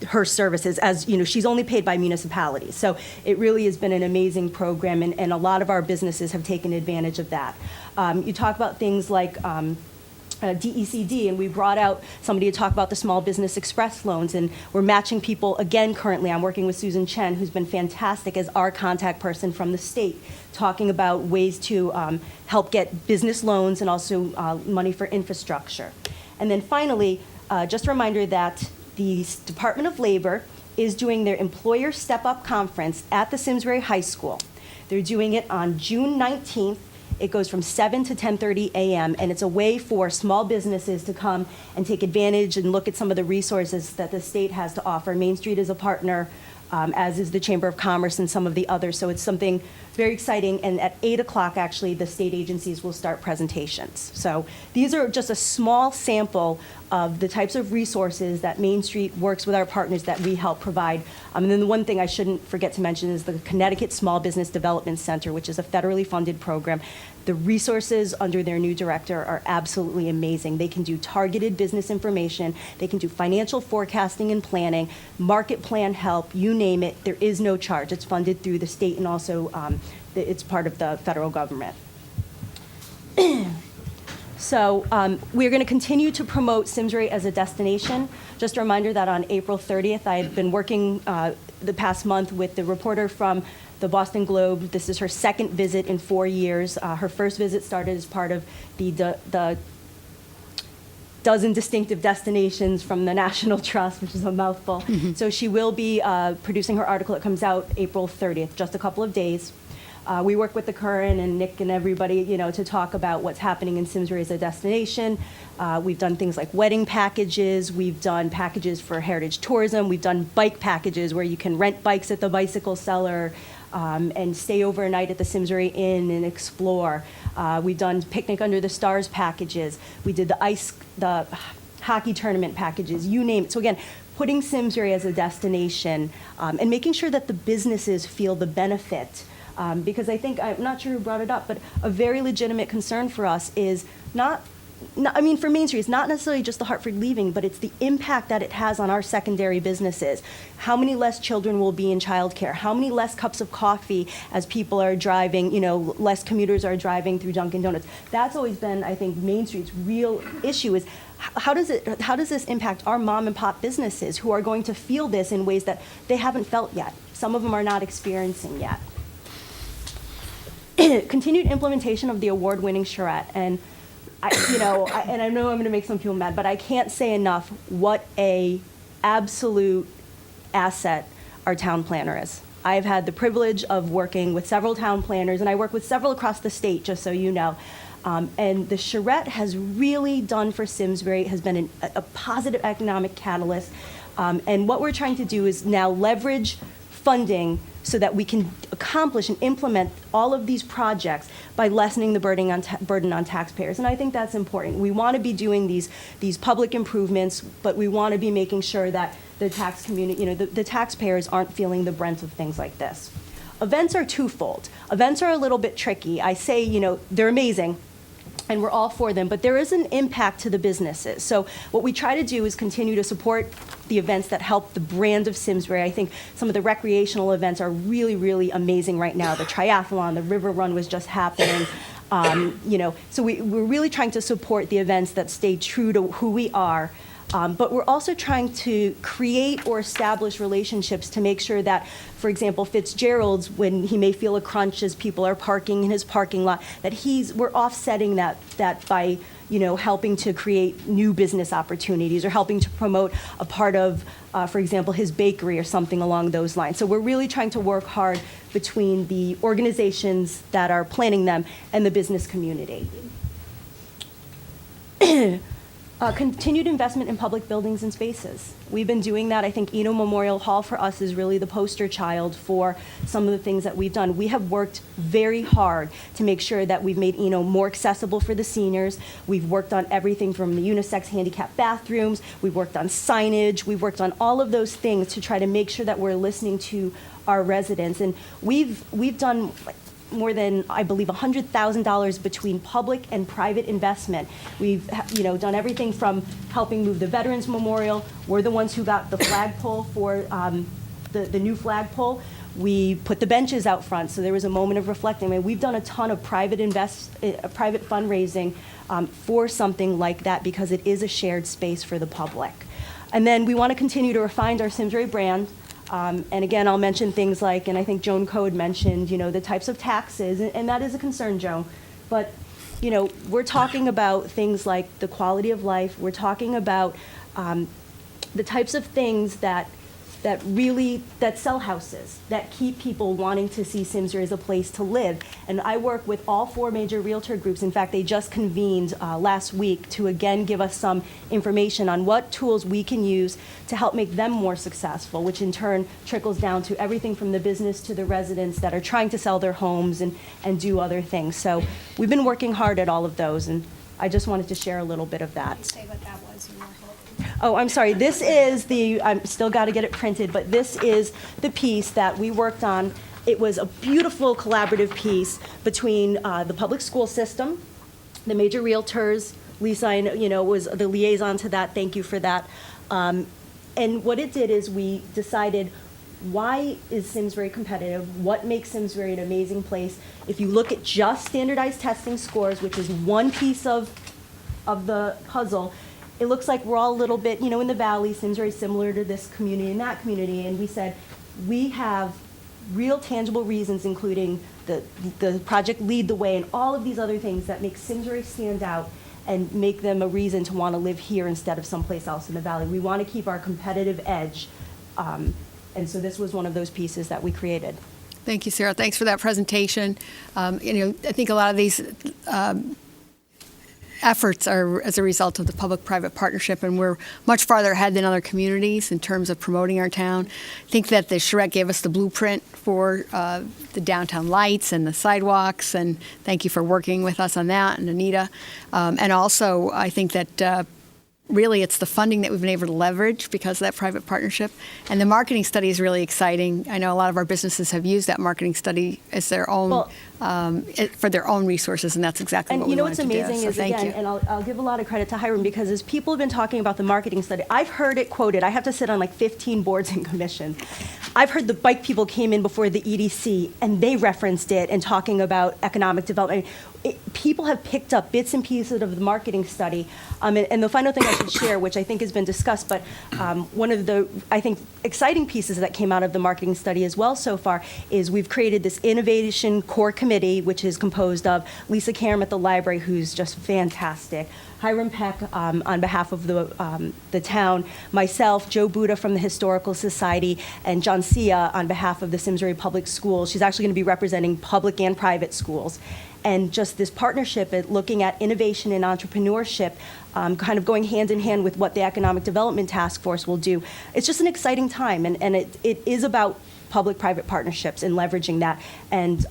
Speaker 7: her services, as she's only paid by municipalities. So it really has been an amazing program, and a lot of our businesses have taken advantage of that. You talk about things like DECD, and we brought out somebody to talk about the Small Business Express loans, and we're matching people again currently. I'm working with Susan Chen, who's been fantastic as our contact person from the state, talking about ways to help get business loans and also money for infrastructure. And then finally, just a reminder that the Department of Labor is doing their Employer Step Up Conference at the Simsbury High School. They're doing it on June 19th. It goes from 7 to 10:30 a.m., and it's a way for small businesses to come and take advantage and look at some of the resources that the state has to offer. Main Street is a partner, as is the Chamber of Commerce and some of the others. So it's something very exciting. And at 8 o'clock, actually, the state agencies will start presentations. So these are just a small sample of the types of resources that Main Street works with our partners that we help provide. And then the one thing I shouldn't forget to mention is the Connecticut Small Business Development Center, which is a federally funded program. The resources under their new director are absolutely amazing. They can do targeted business information. They can do financial forecasting and planning, market plan help, you name it. There is no charge. It's funded through the state, and also it's part of the federal government. So we're going to continue to promote Simsbury as a destination. Just a reminder that on April 30th, I had been working the past month with the reporter from the Boston Globe. This is her second visit in 4 years. Her first visit started as part of the dozen distinctive destinations from the National Trust, which is a mouthful. So she will be producing her article. It comes out April 30th, just a couple of days. We work with the Curran and Nick and everybody, to talk about what's happening in Simsbury as a destination. We've done things like wedding packages. We've done packages for heritage tourism. We've done bike packages where you can rent bikes at the bicycle seller and stay overnight at the Simsbury Inn and explore. We've done picnic under the stars packages. We did the hockey tournament packages, you name it. So again, putting Simsbury as a destination and making sure that the businesses feel the benefit. Because I think, I'm not sure who brought it up, but a very legitimate concern for us is for Main Street, it's not necessarily just the Hartford leaving, but it's the impact that it has on our secondary businesses. How many less children will be in childcare? How many less cups of coffee as people are driving, less commuters are driving through Dunkin' Donuts? That's always been, I think, Main Street's real issue is how does this impact our mom and pop businesses who are going to feel this in ways that they haven't felt yet? Some of them are not experiencing yet. Continued implementation of the award-winning charrette, and I know I'm going to make some people mad, but I can't say enough what a absolute asset our town planner is. I've had the privilege of working with several town planners, and I work with several across the state, just so you know. And the charrette has really done for Simsbury, has been a positive economic catalyst. And what we're trying to do is now leverage funding so that we can accomplish and implement all of these projects by lessening the burden on taxpayers. And I think that's important. We want to be doing these public improvements, but we want to be making sure that the tax community, the taxpayers aren't feeling the brunt of things like this. Events are twofold. Events are a little bit tricky. I say, they're amazing, and we're all for them, but there is an impact to the businesses. So what we try to do is continue to support the events that help the brand of Simsbury. I think some of the recreational events are really, really amazing right now. The triathlon, the river run was just happening. So we're really trying to support the events that stay true to who we are. But we're also trying to create or establish relationships to make sure that, for example, Fitzgerald's, when he may feel a crunch as people are parking in his parking lot, that we're offsetting that by helping to create new business opportunities or helping to promote a part of, for example, his bakery or something along those lines. So we're really trying to work hard between the organizations that are planning them and the business community. Continued investment in public buildings and spaces. We've been doing that. I think Eno Memorial Hall for us is really the poster child for some of the things that we've done. We have worked very hard to make sure that we've made Eno more accessible for the seniors. We've worked on everything from the unisex handicap bathrooms. We've worked on signage. We've worked on all of those things to try to make sure that we're listening to our residents. And we've done more than, I believe, $100,000 between public and private investment. We've done everything from helping move the Veterans Memorial. We're the ones who got the flagpole for the new flagpole. We put the benches out front, so there was a moment of reflecting. I mean, we've done a ton of private fundraising for something like that because it is a shared space for the public. And then we want to continue to refine our Simsbury brand. And again, I'll mention things like, and I think Joan Code mentioned, the types of taxes, and that is a concern, Joan. But, we're talking about things like the quality of life. We're talking about the types of things that sell houses, that keep people wanting to see Simsbury as a place to live. And I work with all 4 major realtor groups. In fact, they just convened last week to again give us some information on what tools we can use to help make them more successful, which in turn trickles down to everything from the business to the residents that are trying to sell their homes and do other things. So we've been working hard at all of those, and I just wanted to share a little bit of that.
Speaker 8: Say what that was.
Speaker 7: Oh, I'm sorry. This is I'm still got to get it printed, but this is the piece that we worked on. It was a beautiful collaborative piece between the public school system, the major realtors. Lisa, was the liaison to that. Thank you for that. And what it did is we decided, why is Simsbury competitive? What makes Simsbury an amazing place? If you look at just standardized testing scores, which is one piece of the puzzle, it looks like we're all a little bit, in the valley. Simsbury is similar to this community and that community. And we said, we have real tangible reasons, including the project Lead the Way and all of these other things that make Simsbury stand out and make them a reason to want to live here instead of someplace else in the valley. We want to keep our competitive edge. And so this was one of those pieces that we created.
Speaker 1: Thank you, Sarah. Thanks for that presentation. I think a lot of these efforts are as a result of the public-private partnership, and we're much farther ahead than other communities in terms of promoting our town. I think that the charrette gave us the blueprint for the downtown lights and the sidewalks, and thank you for working with us on that, and Anita. And also, I think that really it's the funding that we've been able to leverage because of that private partnership. And the marketing study is really exciting. I know a lot of our businesses have used that marketing study as their own, for their own resources, and that's exactly what we wanted to do.
Speaker 7: And what's amazing is,
Speaker 1: thank
Speaker 7: again,
Speaker 1: you.
Speaker 7: and I'll give a lot of credit to Hiram, because as people have been talking about the marketing study, I've heard it quoted. I have to sit on like 15 boards and commissions. I've heard the bike people came in before the EDC, and they referenced it and talking about economic development. People have picked up bits and pieces of the marketing study. And the final thing I should share, which I think has been discussed, but one of the, I think, exciting pieces that came out of the marketing study as well so far is we've created this innovation core committee, which is composed of Lisa Karam at the library, who's just fantastic, Hiram Peck on behalf of the town, myself, Joe Buda from the Historical Society, and John Sia on behalf of the Simsbury Public Schools. She's actually going to be representing public and private schools. And just this partnership at looking at innovation and entrepreneurship, kind of going hand in hand with what the Economic Development Task Force will do. It's just an exciting time, and it is about public-private partnerships and leveraging that. And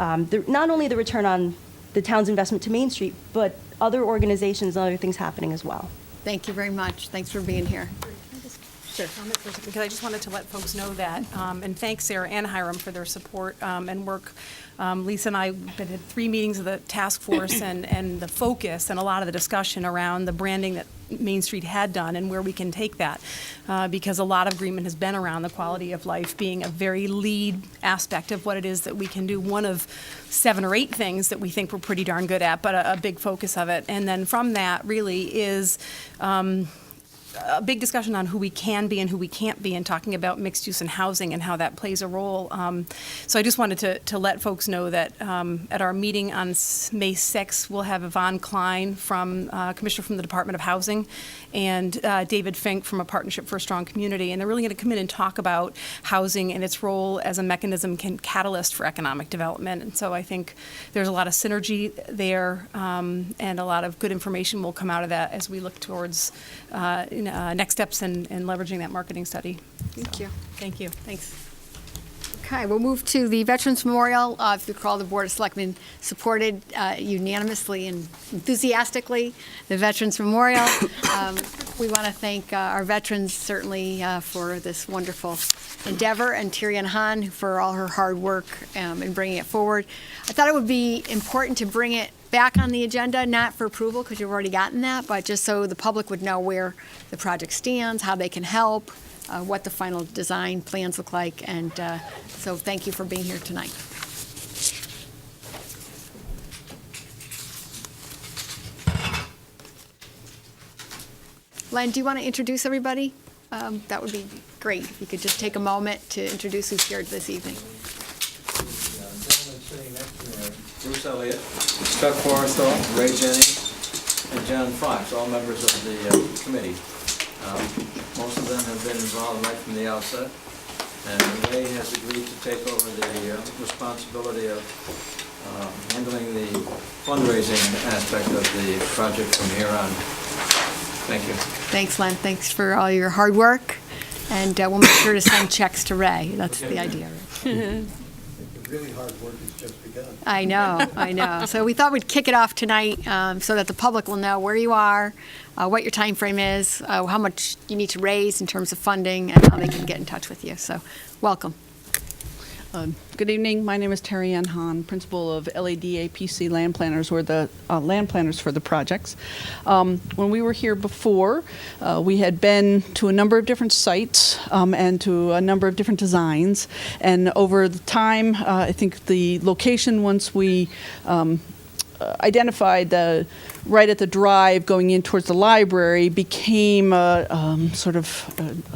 Speaker 7: not only the return on the town's investment to Main Street, but other organizations and other things happening as well.
Speaker 1: Thank you very much. Thanks for being here.
Speaker 6: Sure. Because I just wanted to let folks know that, and thank Sarah and Hiram for their support and work. Lisa and I been at 3 meetings of the task force, and the focus and a lot of the discussion around the branding that Main Street had done and where we can take that, because a lot of agreement has been around the quality of life being a very lead aspect of what it is that we can do. One of 7 or 8 things that we think we're pretty darn good at, but a big focus of it. And then from that really is a big discussion on who we can be and who we can't be, and talking about mixed use and housing and how that plays a role. So I just wanted to let folks know that at our meeting on May 6th, we'll have Yvonne Klein, Commissioner from the Department of Housing, and David Fink from a Partnership for a Strong Community. And they're really going to come in and talk about housing and its role as a mechanism, catalyst for economic development. And so I think there's a lot of synergy there, and a lot of good information will come out of that as we look towards next steps in leveraging that marketing study.
Speaker 1: Thank you.
Speaker 6: Thank you.
Speaker 1: Thanks. Okay, we'll move to the Veterans Memorial. If you recall, the Board of Selectmen supported unanimously and enthusiastically the Veterans Memorial. We want to thank our veterans, certainly, for this wonderful endeavor, and Tyrion Hahn for all her hard work in bringing it forward. I thought it would be important to bring it back on the agenda, not for approval, because you've already gotten that, but just so the public would know where the project stands, how they can help, what the final design plans look like. And so thank you for being here tonight. Len, do you want to introduce everybody? That would be great if you could just take a moment to introduce who's here this evening.
Speaker 8: Gentlemen sitting next to me are Bruce Elliott, Scott Forrestal, Ray Jennings, and John Fox, all members of the committee. Most of them have been involved right from the outset, and Ray has agreed to take over the responsibility of handling the fundraising aspect of the project from here on. Thank you.
Speaker 1: Thanks, Len. Thanks for all your hard work. And we'll make sure to send checks to Ray. That's the idea.
Speaker 9: The really hard work has just begun.
Speaker 1: I know. So we thought we'd kick it off tonight so that the public will know where you are, what your time frame is, how much you need to raise in terms of funding, and how they can get in touch with you. So welcome.
Speaker 10: Good evening. My name is Terry Ann Hahn, principal of LADAPC Land Planners. We're the land planners for the projects. When we were here before, we had been to a number of different sites and to a number of different designs. And over the time, I think the location, once we identified right at the drive going in towards the library, became sort of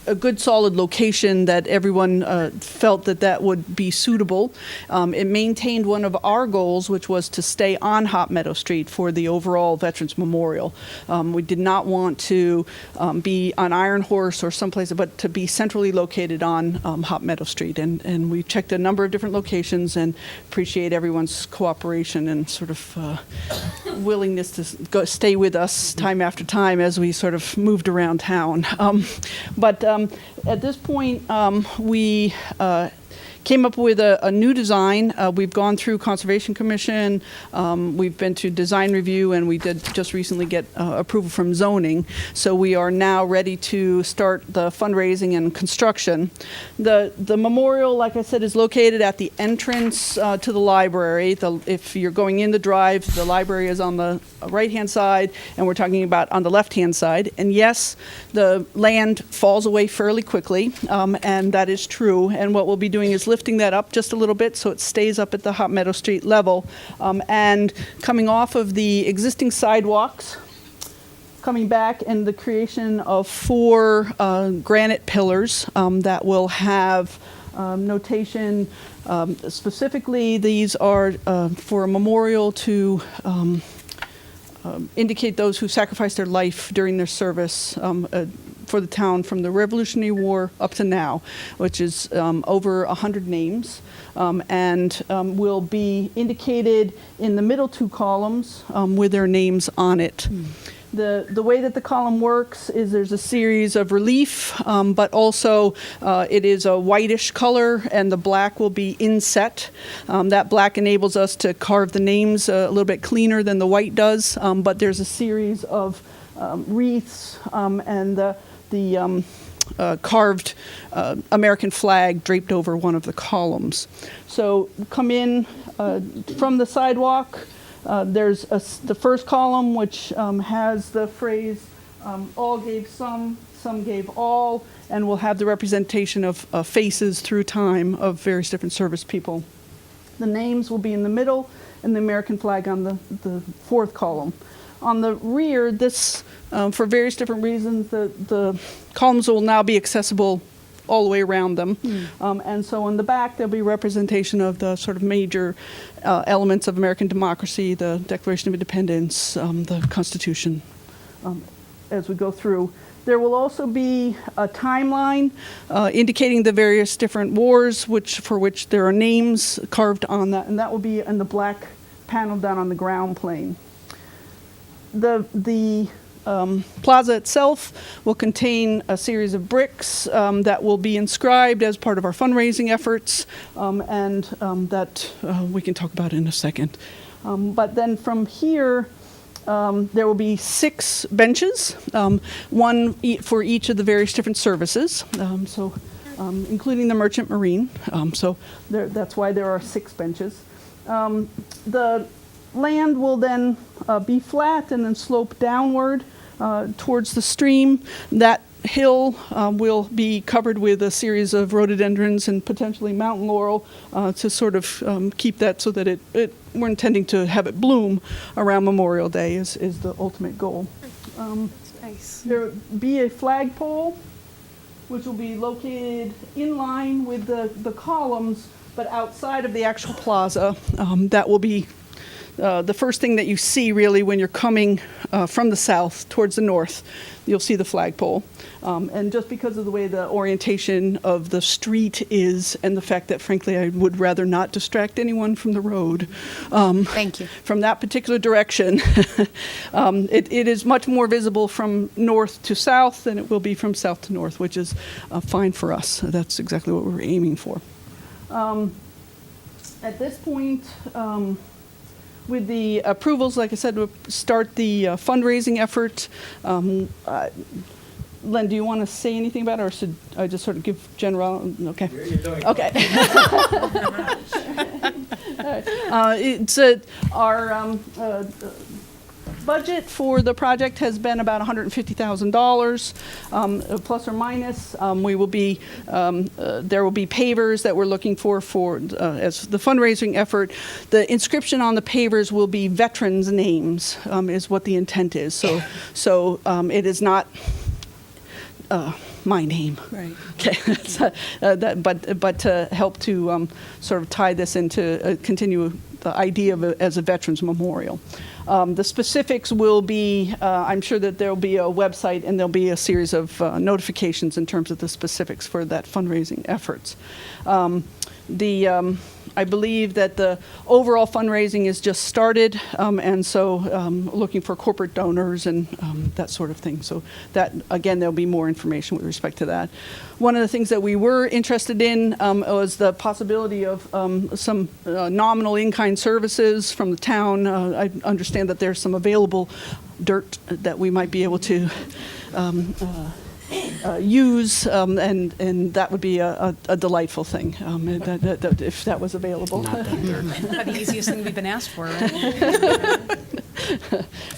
Speaker 10: a good solid location that everyone felt that would be suitable. It maintained one of our goals, which was to stay on Hop Meadow Street for the overall Veterans Memorial. We did not want to be on Iron Horse or someplace, but to be centrally located on Hop Meadow Street. And we checked a number of different locations and appreciate everyone's cooperation and sort of willingness to stay with us time after time as we sort of moved around town. But at this point, we came up with a new design. We've gone through Conservation Commission, we've been to design review, and we did just recently get approval from zoning. So we are now ready to start the fundraising and construction. The memorial, like I said, is located at the entrance to the library. If you're going in the drive, the library is on the right-hand side, and we're talking about on the left-hand side. And yes, the land falls away fairly quickly, and that is true. And what we'll be doing is lifting that up just a little bit so it stays up at the Hop Meadow Street level, and coming off of the existing sidewalks, coming back, and the creation of 4 granite pillars that will have notation. Specifically, these are for a memorial to indicate those who sacrificed their life during their service for the town from the Revolutionary War up to now, which is over 100 names, and will be indicated in the middle 2 columns with their names on it. The way that the column works is there's a series of relief, but also it is a whitish color, and the black will be inset. That black enables us to carve the names a little bit cleaner than the white does, but there's a series of wreaths and the carved American flag draped over one of the columns. So come in from the sidewalk. There's the first column, which has the phrase, all gave some gave all, and we'll have the representation of faces through time of various different service people. The names will be in the middle, and the American flag on the 4th column. On the rear, this, for various different reasons, the columns will now be accessible all the way around them. And so on the back, there'll be representation of the sort of major elements of American democracy, the Declaration of Independence, the Constitution, as we go through. There will also be a timeline indicating the various different wars for which there are names carved on that, and that will be in the black panel down on the ground plane. The plaza itself will contain a series of bricks that will be inscribed as part of our fundraising efforts, and that we can talk about in a second. But then from here, there will be 6 benches, one for each of the various different services, including the Merchant Marine. That's why there are 6 benches. The land will then be flat and then slope downward towards the stream. That hill will be covered with a series of rhododendrons and potentially mountain laurel to sort of keep that so that we're intending to have it bloom around Memorial Day is the ultimate goal.
Speaker 6: Nice.
Speaker 10: There'll be a flagpole, which will be located in line with the columns, but outside of the actual plaza. That will be the first thing that you see really when you're coming from the south towards the north. You'll see the flagpole. And just because of the way the orientation of the street is and the fact that, frankly, I would rather not distract anyone from the road.
Speaker 1: Thank you.
Speaker 10: From that particular direction, it is much more visible from north to south than it will be from south to north, which is fine for us. That's exactly what we're aiming for. At this point, with the approvals, like I said, we'll start the fundraising effort. Len, do you want to say anything about it, or should I just sort of give general? Okay.
Speaker 8: You're doing
Speaker 10: Okay. It's our budget for the project has been about $150,000, plus or minus. We will be there will be pavers that we're looking for as the fundraising effort. The inscription on the pavers will be veterans' names, is what the intent is. So it is not my name.
Speaker 1: Right.
Speaker 10: Okay. But to help to sort of tie this into continue the idea of as a veterans memorial. The specifics will be, I'm sure that there'll be a website and there'll be a series of notifications in terms of the specifics for that fundraising efforts. I believe that the overall fundraising is just started, and so looking for corporate donors and that sort of thing. So that, again, there'll be more information with respect to that. One of the things that we were interested in was the possibility of some nominal in-kind services from the town. I understand that there's some available dirt that we might be able to use, and that would be a delightful thing if that was available.
Speaker 5: Not that dirt.
Speaker 6: The easiest thing we've been asked for, right?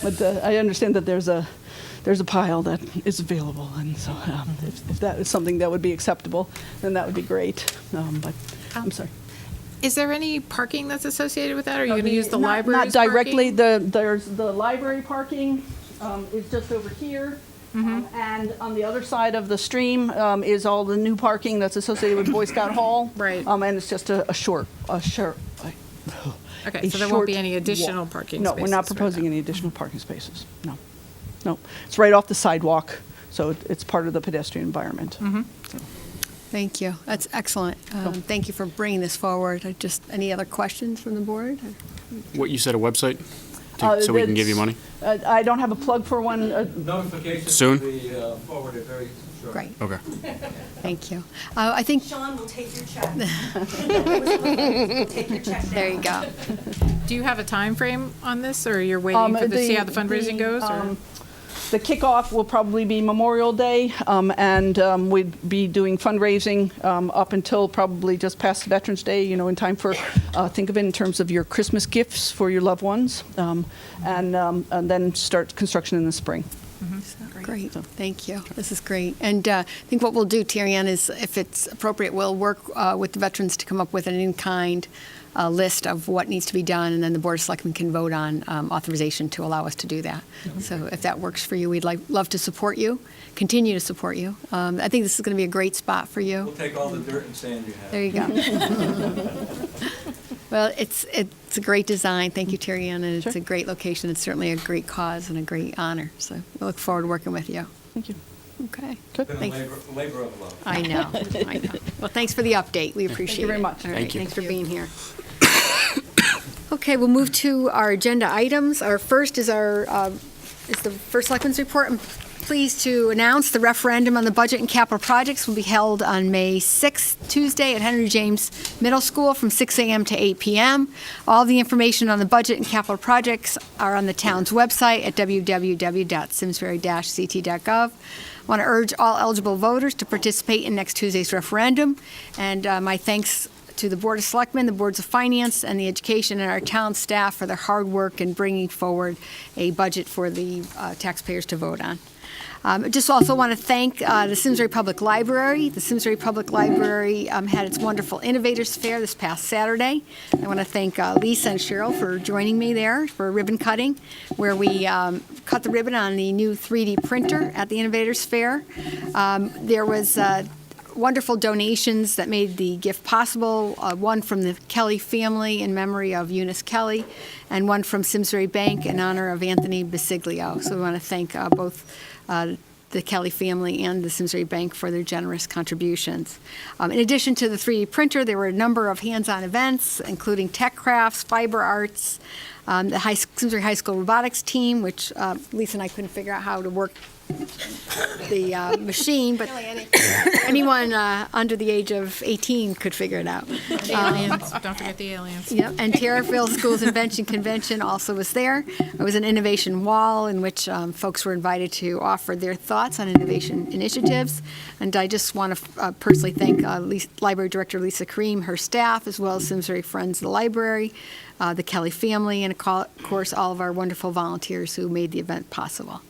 Speaker 10: But I understand that there's a pile that is available, and so if that is something that would be acceptable, then that would be great. But I'm sorry.
Speaker 11: Is there any parking that's associated with that? Are you going to use the library's
Speaker 10: Not directly.
Speaker 11: parking?
Speaker 10: There's the library parking is just over here. And on the other side of the stream is all the new parking that's associated with Boy Scout Hall.
Speaker 11: Right.
Speaker 10: And it's just a short.
Speaker 11: Okay, so there won't be any additional parking
Speaker 10: No,
Speaker 11: spaces?
Speaker 10: we're not proposing any additional parking spaces. No. It's right off the sidewalk, so it's part of the pedestrian environment. So.
Speaker 1: Thank you. That's excellent. Thank you for bringing this forward. Any other questions from the board?
Speaker 5: What, you said a website? So we can give you money?
Speaker 10: I don't have a plug for one.
Speaker 8: Notifications
Speaker 5: Soon?
Speaker 8: will be forwarded very shortly.
Speaker 1: Great.
Speaker 5: Okay.
Speaker 1: Thank you. I think,
Speaker 7: Sean will take your check. Take your check
Speaker 1: there you go.
Speaker 11: Do you have a time frame on this, or you're waiting to see how the fundraising goes? Or?
Speaker 10: The kickoff will probably be Memorial Day, and we'd be doing fundraising up until probably just past Veterans Day, in time for, think of it in terms of your Christmas gifts for your loved ones, and then start construction in the spring.
Speaker 1: Great, thank you. This is great. And I think what we'll do, Terry Ann, is if it's appropriate, we'll work with the veterans to come up with an in-kind list of what needs to be done, and then the Board of Selectmen can vote on authorization to allow us to do that. So if that works for you, we'd love to support you, continue to support you. I think this is going to be a great spot for you.
Speaker 8: We'll take all the dirt and sand you have.
Speaker 1: There you go. Well, it's a great design. Thank you, Terry Ann, and it's a great location. It's certainly a great cause and a great honor. So we look forward to working with you.
Speaker 10: Thank you.
Speaker 1: Okay.
Speaker 10: Good.
Speaker 8: Been a labor of love.
Speaker 1: I know. Well, thanks for the update. We appreciate it.
Speaker 10: Thank you very much.
Speaker 1: All right,
Speaker 5: Thank you.
Speaker 1: Thanks for being here. Okay, we'll move to our agenda items. Our first is the first Selectmen's report. I'm pleased to announce the referendum on the budget and capital projects will be held on May 6th, Tuesday, at Henry James Middle School from 6 a.m. to 8 p.m. All the information on the budget and capital projects are on the town's website at www.simsbury-ct.gov. I want to urge all eligible voters to participate in next Tuesday's referendum, and my thanks to the Board of Selectmen, the Boards of Finance, and the Education, and our town staff for their hard work in bringing forward a budget for the taxpayers to vote on. Just also want to thank the Simsbury Public Library. The Simsbury Public Library had its wonderful Innovators Fair this past Saturday. I want to thank Lisa and Cheryl for joining me there for ribbon cutting, where we cut the ribbon on the new 3D printer at the Innovators Fair. There was wonderful donations that made the gift possible, one from the Kelly family in memory of Eunice Kelly, and one from Simsbury Bank in honor of Anthony Basiglio. So we want to thank both the Kelly family and the Simsbury Bank for their generous contributions. In addition to the 3D printer, there were a number of hands-on events, including tech crafts, fiber arts, the Simsbury High School robotics team, which Lisa and I couldn't figure out how to work the machine, but anyone under the age of 18 could figure it out.
Speaker 11: The aliens, don't forget the aliens.
Speaker 1: Yep, and Terriffill Schools Invention Convention also was there. It was an innovation wall in which folks were invited to offer their thoughts on innovation initiatives. And I just want to personally thank Library Director Lisa Kareem, her staff, as well as Simsbury Friends of the Library, the Kelly family, and of course all of our wonderful volunteers who made the event possible.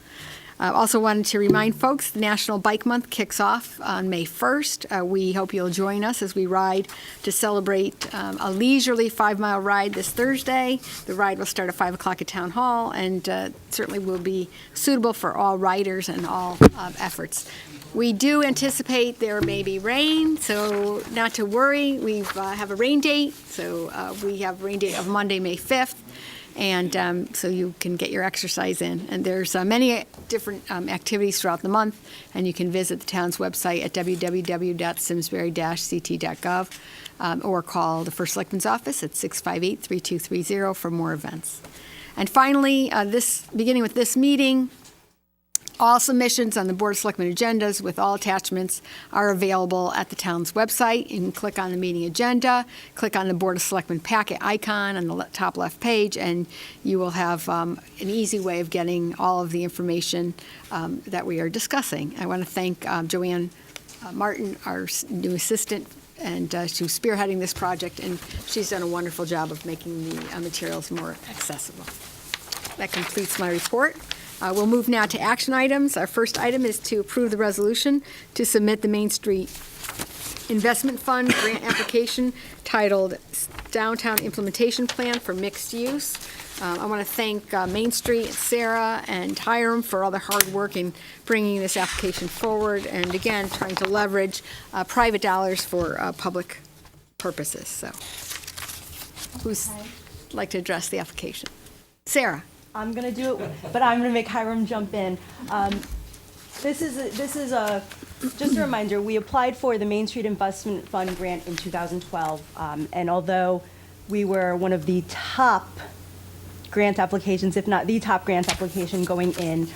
Speaker 1: I also wanted to remind folks the National Bike Month kicks off on May 1st. We hope you'll join us as we ride to celebrate a leisurely 5-mile ride this Thursday. The ride will start at 5 o'clock at Town Hall and certainly will be suitable for all riders and all efforts. We do anticipate there may be rain, so not to worry. We have a rain date, so we have a rain date of Monday, May 5th. And so you can get your exercise in. And there's many different activities throughout the month, and you can visit the town's website at www.simsbury-ct.gov or call the First Selectman's office at 658-3230 for more events. And finally, beginning with this meeting, all submissions on the Board of Selectmen agendas with all attachments are available at the town's website. You can click on the meeting agenda, click on the Board of Selectmen packet icon on the top left page, and you will have an easy way of getting all of the information that we are discussing. I want to thank Joanne Martin, our new assistant, and she's spearheading this project, and she's done a wonderful job of making the materials more accessible. That completes my report. We'll move now to action items. Our first item is to approve the resolution to submit the Main Street Investment Fund grant application titled Downtown Implementation Plan for Mixed Use. I want to thank Main Street, Sarah, and Hiram for all their hard work in bringing this application forward, and again, trying to leverage private dollars for public purposes. So, who's like to address the application? Sarah.
Speaker 7: I'm going to do it, but I'm going to make Hiram jump in. This is just a reminder, we applied for the Main Street Investment Fund grant in 2012, and although we were one of the top grant applications, if not the top grant application going in,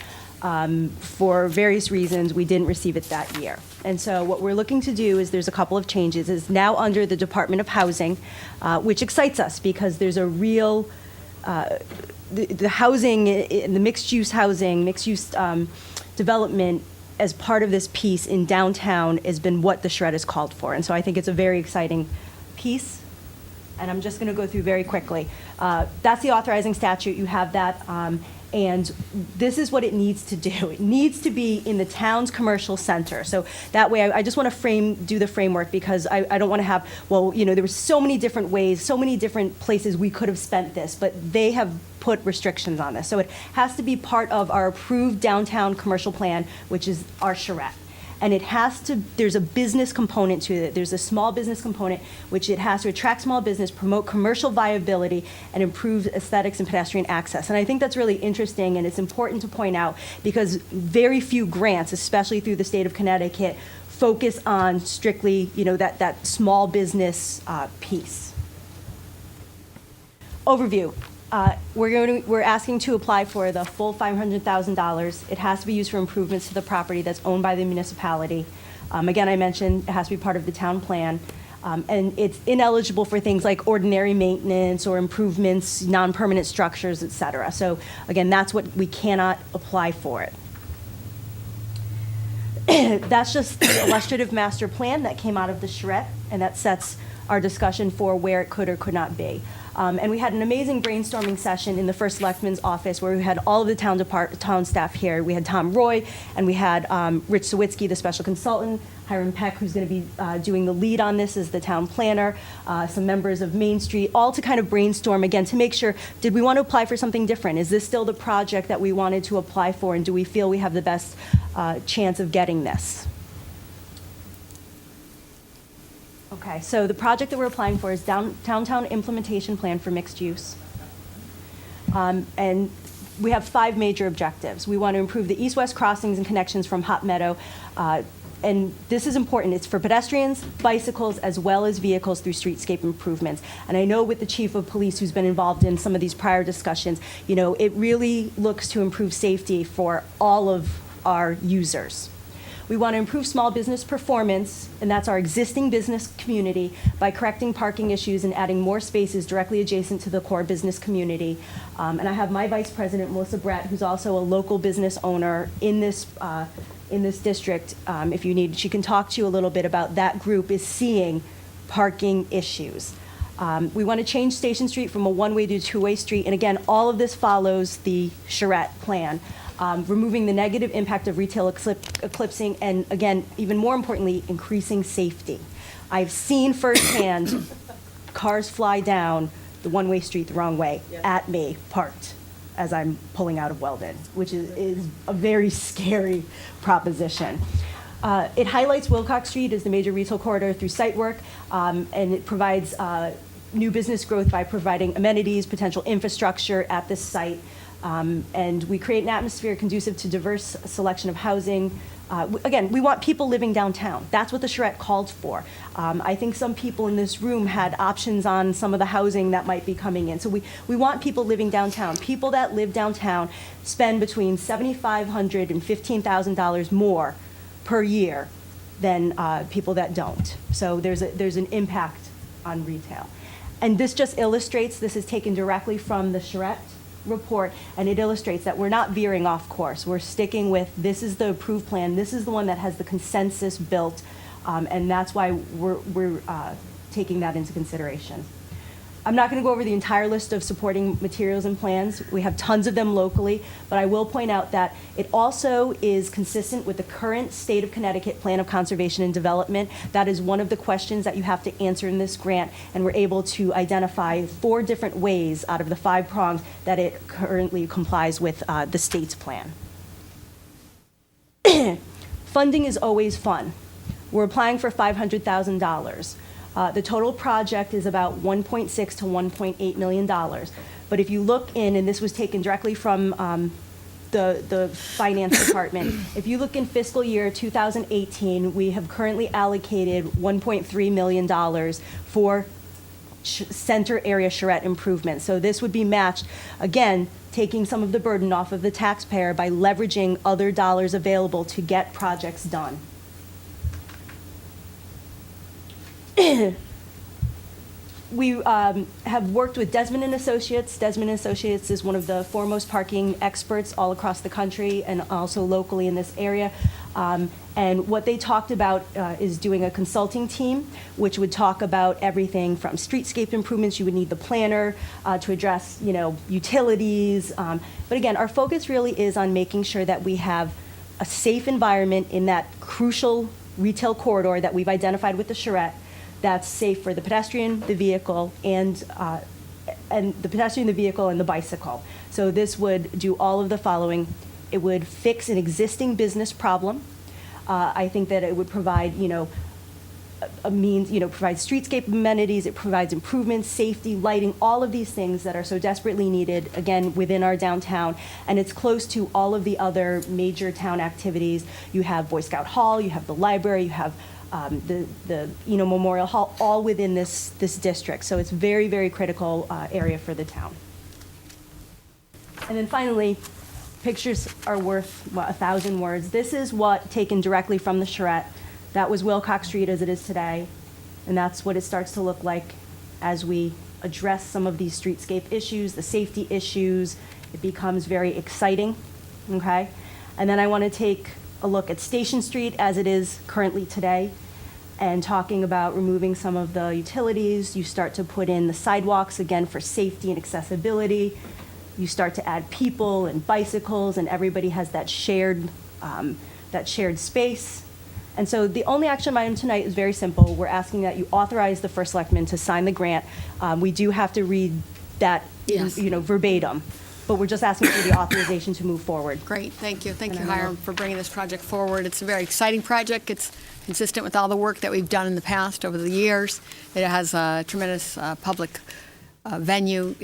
Speaker 7: for various reasons, we didn't receive it that year. And so what we're looking to do is there's a couple of changes. Is now under the Department of Housing, which excites us because there's a real the housing, the mixed-use housing, mixed-use development as part of this piece in downtown has been what the shred is called for. And so I think it's a very exciting piece. And I'm just going to go through very quickly. That's the authorizing statute. You have that. And this is what it needs to do. It needs to be in the town's commercial center. So that way, I just want to do the framework because I don't want to have, well, you know, there were so many different ways, so many different places we could have spent this, but they have put restrictions on this. So it has to be part of our approved downtown commercial plan, which is our charrette. And it has to, there's a business component to it. There's a small business component, which it has to attract small business, promote commercial viability, and improve aesthetics and pedestrian access. And I think that's really interesting, and it's important to point out because very few grants, especially through the state of Connecticut, focus on strictly, you know, that small business piece. Overview. We're asking to apply for the full $500,000. It has to be used for improvements to the property that's owned by the municipality. Again, I mentioned it has to be part of the town plan. And it's ineligible for things like ordinary maintenance or improvements, non-permanent structures, et cetera. So again, that's what we cannot apply for it. That's just the illustrative master plan that came out of the charrette, and that sets our discussion for where it could or could not be. And we had an amazing brainstorming session in the first Selectman's office where we had all of the town staff here. We had Tom Roy, and we had Rich Sawitsky, the special consultant, Hiram Peck, who's going to be doing the lead on this as the town planner, some members of Main Street, all to kind of brainstorm again to make sure, did we want to apply for something different? Is this still the project that we wanted to apply for, and do we feel we have the best chance of getting this? Okay, so the project that we're applying for is Downtown Implementation Plan for Mixed Use. And we have 5 major objectives. We want to improve the east-west crossings and connections from Hot Meadow. And this is important. It's for pedestrians, bicycles, as well as vehicles through streetscape improvements. And I know with the chief of police who's been involved in some of these prior discussions, you know, it really looks to improve safety for all of our users. We want to improve small business performance, and that's our existing business community, by correcting parking issues and adding more spaces directly adjacent to the core business community. And I have my vice president, Melissa Brett, who's also a local business owner in this district. If you need, she can talk to you a little bit about that group is seeing parking issues. We want to change Station Street from a one-way to a two-way street, and again, all of this follows the charrette plan. Removing the negative impact of retail eclipsing, and again, even more importantly, increasing safety. I've seen firsthand cars fly down the one-way street the wrong way at me, parked, as I'm pulling out of Weldon, which is a very scary proposition. It highlights Wilcox Street as the major retail corridor through site work, and it provides new business growth by providing amenities, potential infrastructure at this site. And we create an atmosphere conducive to diverse selection of housing. Again, we want people living downtown. That's what the charrette called for. I think some people in this room had options on some of the housing that might be coming in. So we want people living downtown. People that live downtown spend between $7,500 and $15,000 more per year than people that don't. So there's an impact on retail. And this just illustrates, this is taken directly from the charrette report, and it illustrates that we're not veering off course. We're sticking with, this is the approved plan, this is the one that has the consensus built, and that's why we're taking that into consideration. I'm not going to go over the entire list of supporting materials and plans. We have tons of them locally, but I will point out that it also is consistent with the current state of Connecticut Plan of Conservation and Development. That is one of the questions that you have to answer in this grant, and we're able to identify 4 different ways out of the 5 prongs that it currently complies with the state's plan. Funding is always fun. We're applying for $500,000. The total project is about $1.6 to $1.8 million. But if you look in, and this was taken directly from the finance department, if you look in fiscal year 2018, we have currently allocated $1.3 million for center area charrette improvements. So this would be matched, again, taking some of the burden off of the taxpayer by leveraging other dollars available to get projects done. We have worked with Desmond & Associates. Desmond & Associates is one of the foremost parking experts all across the country and also locally in this area. And what they talked about is doing a consulting team, which would talk about everything from streetscape improvements. You would need the planner to address, utilities. But again, our focus really is on making sure that we have a safe environment in that crucial retail corridor that we've identified with the charrette, that's safe for the pedestrian, the vehicle, and the pedestrian, the vehicle, and the bicycle. So this would do all of the following. It would fix an existing business problem. I think that it would provide, a means, provide streetscape amenities. It provides improvements, safety, lighting, all of these things that are so desperately needed, again, within our downtown. And it's close to all of the other major town activities. You have Boy Scout Hall, you have the library, you have the Memorial Hall, all within this district. So it's very, very critical area for the town. And then finally, pictures are worth 1,000 words. This is what, taken directly from the charrette, that was Wilcox Street as it is today, and that's what it starts to look like as we address some of these streetscape issues, the safety issues. It becomes very exciting, okay? And then I want to take a look at Station Street as it is currently today. and talking about removing some of the utilities. You start to put in the sidewalks again for safety and accessibility. You start to add people and bicycles, and everybody has that shared space. And so the only action item tonight is very simple. We're asking that you authorize the first selectman to sign the grant. We do have to read that,
Speaker 1: Yes.
Speaker 7: verbatim, but we're just asking for the authorization to move forward.
Speaker 1: Great, thank you. Thank you,
Speaker 7: And I know-
Speaker 1: Hiram, for bringing this project forward. It's a very exciting project. It's consistent with all the work that we've done in the past over the years. It has a tremendous public venue.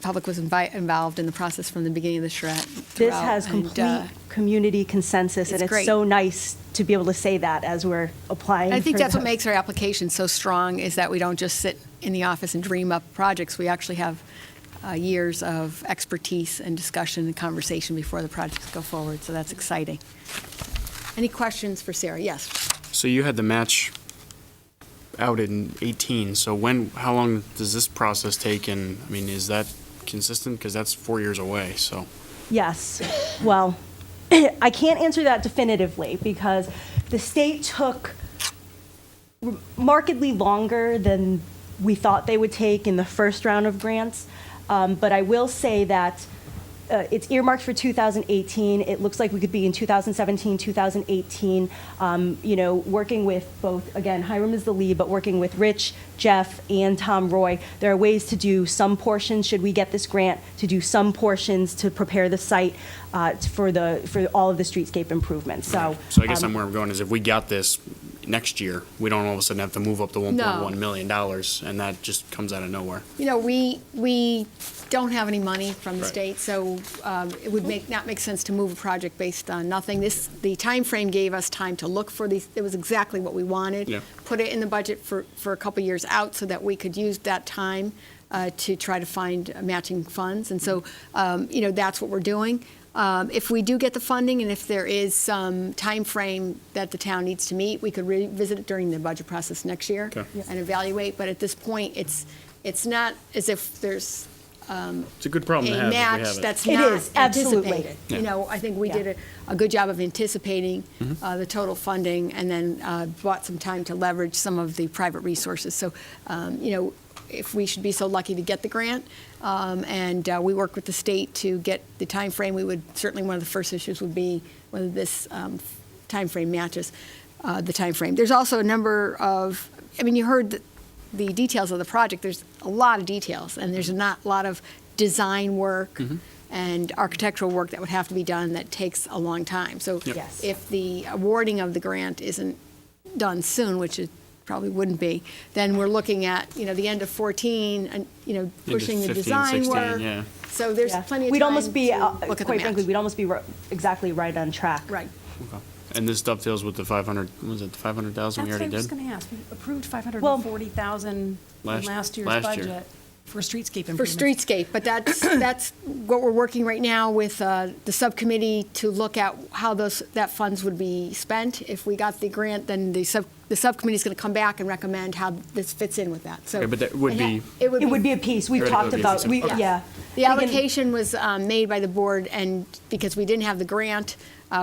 Speaker 1: Public was involved in the process from the beginning of the charrette.
Speaker 7: This has complete community consensus, and
Speaker 1: it's
Speaker 7: it's
Speaker 1: great.
Speaker 7: so nice to be able to say that as we're applying.
Speaker 1: I think
Speaker 7: for
Speaker 1: that's what
Speaker 7: the-
Speaker 1: makes our application so strong, is that we don't just sit in the office and dream up projects. We actually have years of expertise and discussion and conversation before the projects go forward, so that's exciting. Any questions for Sarah? Yes.
Speaker 5: So you had the match out in 18, so how long does this process take, and, I mean, is that consistent? Because that's 4 years away, so.
Speaker 7: Yes. Well, I can't answer that definitively because the state took markedly longer than we thought they would take in the first round of grants. But I will say that it's earmarked for 2018. It looks like we could be in 2017, 2018, working with both, again, Hiram is the lead, but working with Rich, Jeff, and Tom Roy. There are ways to do some portions, should we get this grant, to do some portions to prepare the site for all of the streetscape improvements. So
Speaker 5: I guess where I'm going is if we got this next year, we don't all of a sudden have to move up to $1.1 million, and that just comes out of nowhere.
Speaker 1: We don't have any money from the
Speaker 5: Right.
Speaker 1: state, so it would not make sense to move a project based on nothing. The time frame gave us time to look for these. It was exactly what we wanted.
Speaker 5: Yeah.
Speaker 1: Put it in the budget for a couple years out so that we could use that time to try to find matching funds. And so, that's what we're doing. If we do get the funding and if there is some time frame that the town needs to meet, we could revisit it during the budget process next year
Speaker 5: Okay.
Speaker 1: and evaluate. But at this point, it's not as if there's
Speaker 5: It's a good problem to
Speaker 1: a
Speaker 5: have if we
Speaker 1: match
Speaker 5: have it.
Speaker 1: that's
Speaker 7: It
Speaker 1: not
Speaker 7: is, absolutely.
Speaker 1: anticipated.
Speaker 5: Yeah.
Speaker 1: I think we
Speaker 7: Yeah.
Speaker 1: did a good job of anticipating
Speaker 5: Mm-hmm.
Speaker 1: the total funding and then bought some time to leverage some of the private resources. So, if we should be so lucky to get the grant, and we work with the state to get the time frame, we would, certainly one of the first issues would be whether this time frame matches the time frame. There's also a number of, you heard the details of the project. There's a lot of details, and there's not a lot of design work and architectural work that would have to be done that takes a long time. So
Speaker 5: Yep.
Speaker 7: Yes.
Speaker 1: if the awarding of the grant isn't done soon, which it probably wouldn't be, then we're looking at, the end of 14 and, pushing the
Speaker 5: 15,
Speaker 1: design
Speaker 5: 16,
Speaker 1: work.
Speaker 5: yeah.
Speaker 1: So there's
Speaker 7: Yeah.
Speaker 1: plenty of time
Speaker 7: We'd almost be,
Speaker 1: to look at the
Speaker 7: quite
Speaker 1: match.
Speaker 7: frankly, we'd almost be exactly right on track.
Speaker 1: Right.
Speaker 5: Okay. And this dovetails with the 500, was it the 500,000 we
Speaker 6: That's what I
Speaker 5: already
Speaker 6: was
Speaker 5: did?
Speaker 6: going to ask. We approved $540,000 in
Speaker 5: Last
Speaker 6: last year's
Speaker 5: year.
Speaker 6: budget for streetscape
Speaker 1: For
Speaker 6: improvements.
Speaker 1: streetscape, but that's what we're working right now with the subcommittee to look at how that funds would be spent. If we got the grant, then the subcommittee's going to come back and recommend how this fits in with that. So
Speaker 5: Okay, but that would be-
Speaker 1: it would
Speaker 7: It would be a piece. We've
Speaker 5: Theoretically,
Speaker 7: talked
Speaker 5: it'd be
Speaker 7: about,
Speaker 5: a piece. Okay.
Speaker 7: yeah.
Speaker 1: The
Speaker 7: And again-
Speaker 1: allocation was made by the board, and because we didn't have the grant,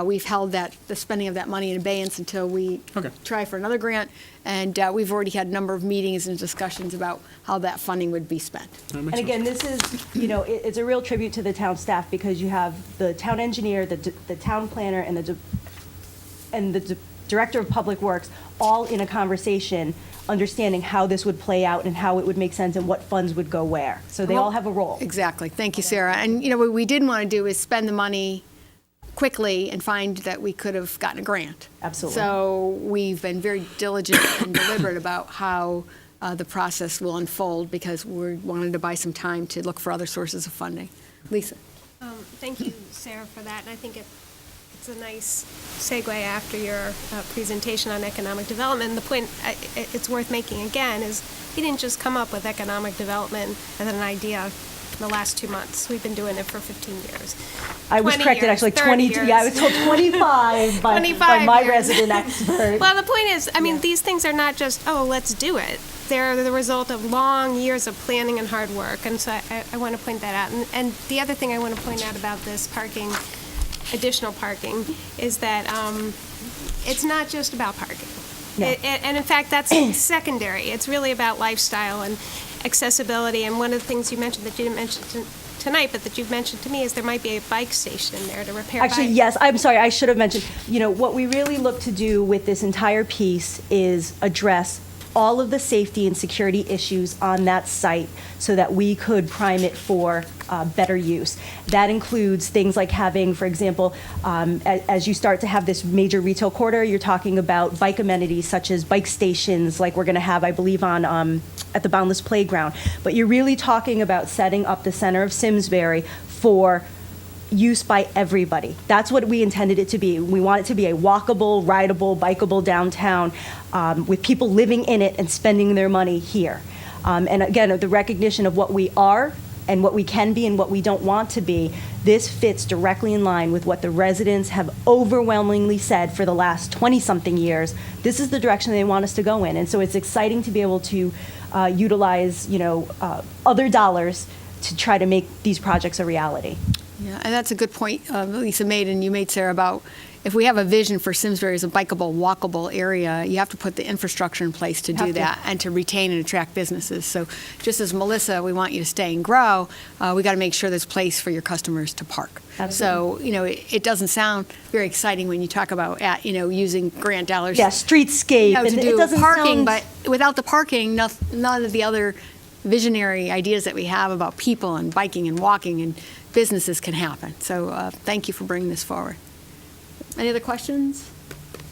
Speaker 1: we've held the spending of that money in abeyance until we
Speaker 5: Okay.
Speaker 1: try for another grant, and we've already had a number of meetings and discussions about how that funding would be spent.
Speaker 5: That makes
Speaker 7: And again,
Speaker 5: sense.
Speaker 7: this is, it's a real tribute to the town staff because you have the town engineer, the town planner, and the director of public works all in a conversation, understanding how this would play out and how it would make sense and what funds would go where. So they all have a role.
Speaker 1: Exactly. Thank you, Sarah. And, what we didn't want to do is spend the money quickly and find that we could have gotten a grant.
Speaker 7: Absolutely.
Speaker 1: So we've been very diligent and deliberate about how the process will unfold because we wanted to buy some time to look for other sources of funding. Lisa?
Speaker 12: Thank you, Sarah, for that. And I think it's a nice segue after your presentation on economic development. The point it's worth making again is he didn't just come up with economic development as an idea in the last 2 months. We've been doing it for 15 years.
Speaker 7: I was
Speaker 12: 20
Speaker 7: corrected,
Speaker 12: years,
Speaker 7: actually,
Speaker 12: 30
Speaker 7: 22,
Speaker 12: years.
Speaker 7: yeah, I was told 25 by
Speaker 12: 25
Speaker 7: my
Speaker 12: years.
Speaker 7: resident expert.
Speaker 12: Well, the point is, these things are not just, let's do it. They're the result of long years of planning and hard work, and so I want to point that out. And the other thing I want to point out about this additional parking, is that it's not just about parking.
Speaker 7: No.
Speaker 12: And in fact, that's secondary. It's really about lifestyle and accessibility. And one of the things you mentioned that you didn't mention tonight, but that you've mentioned to me, is there might be a bike station in there to repair
Speaker 7: Actually,
Speaker 12: bikes.
Speaker 7: yes, I'm sorry, I should have mentioned, what we really look to do with this entire piece is address all of the safety and security issues on that site so that we could prime it for better use. That includes things like having, for example, as you start to have this major retail corridor, you're talking about bike amenities such as bike stations, like we're going to have, I believe, on at the Boundless Playground. But you're really talking about setting up the center of Simsbury for use by everybody. That's what we intended it to be. We want it to be a walkable, rideable, bikeable downtown with people living in it and spending their money here. And again, the recognition of what we are and what we can be and what we don't want to be, this fits directly in line with what the residents have overwhelmingly said for the last 20-something years. This is the direction they want us to go in. And so it's exciting to be able to utilize, other dollars to try to make these projects a reality.
Speaker 1: Yeah, and that's a good point Lisa made, and you made, Sarah, about if we have a vision for Simsbury as a bikeable, walkable area, you have to put the infrastructure in place to do that and to retain and attract businesses. So just as Melissa, we want you to stay and grow, we got to make sure there's place for your customers to park.
Speaker 7: Absolutely.
Speaker 1: So, it doesn't sound very exciting when you talk about, using grant dollars.
Speaker 7: Yeah, streetscape.
Speaker 1: To
Speaker 7: And
Speaker 1: do
Speaker 7: it doesn't
Speaker 1: parking,
Speaker 7: sound-
Speaker 1: but without the parking, none of the other visionary ideas that we have about people and biking and walking and businesses can happen. So thank you for bringing this forward. Any other questions?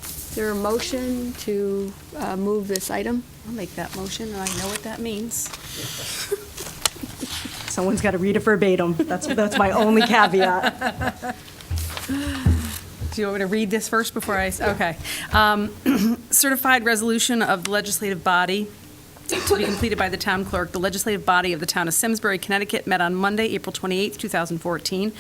Speaker 1: Is there a motion to move this item?
Speaker 6: I'll make that motion, and I know what that means.
Speaker 7: Someone's got to read it verbatim. That's my only caveat.
Speaker 6: Do you want me to read this first before I, okay. Certified resolution of the legislative body to be completed by the town clerk. The legislative body of the town of Simsbury, Connecticut met on Monday, April 28th, 2014,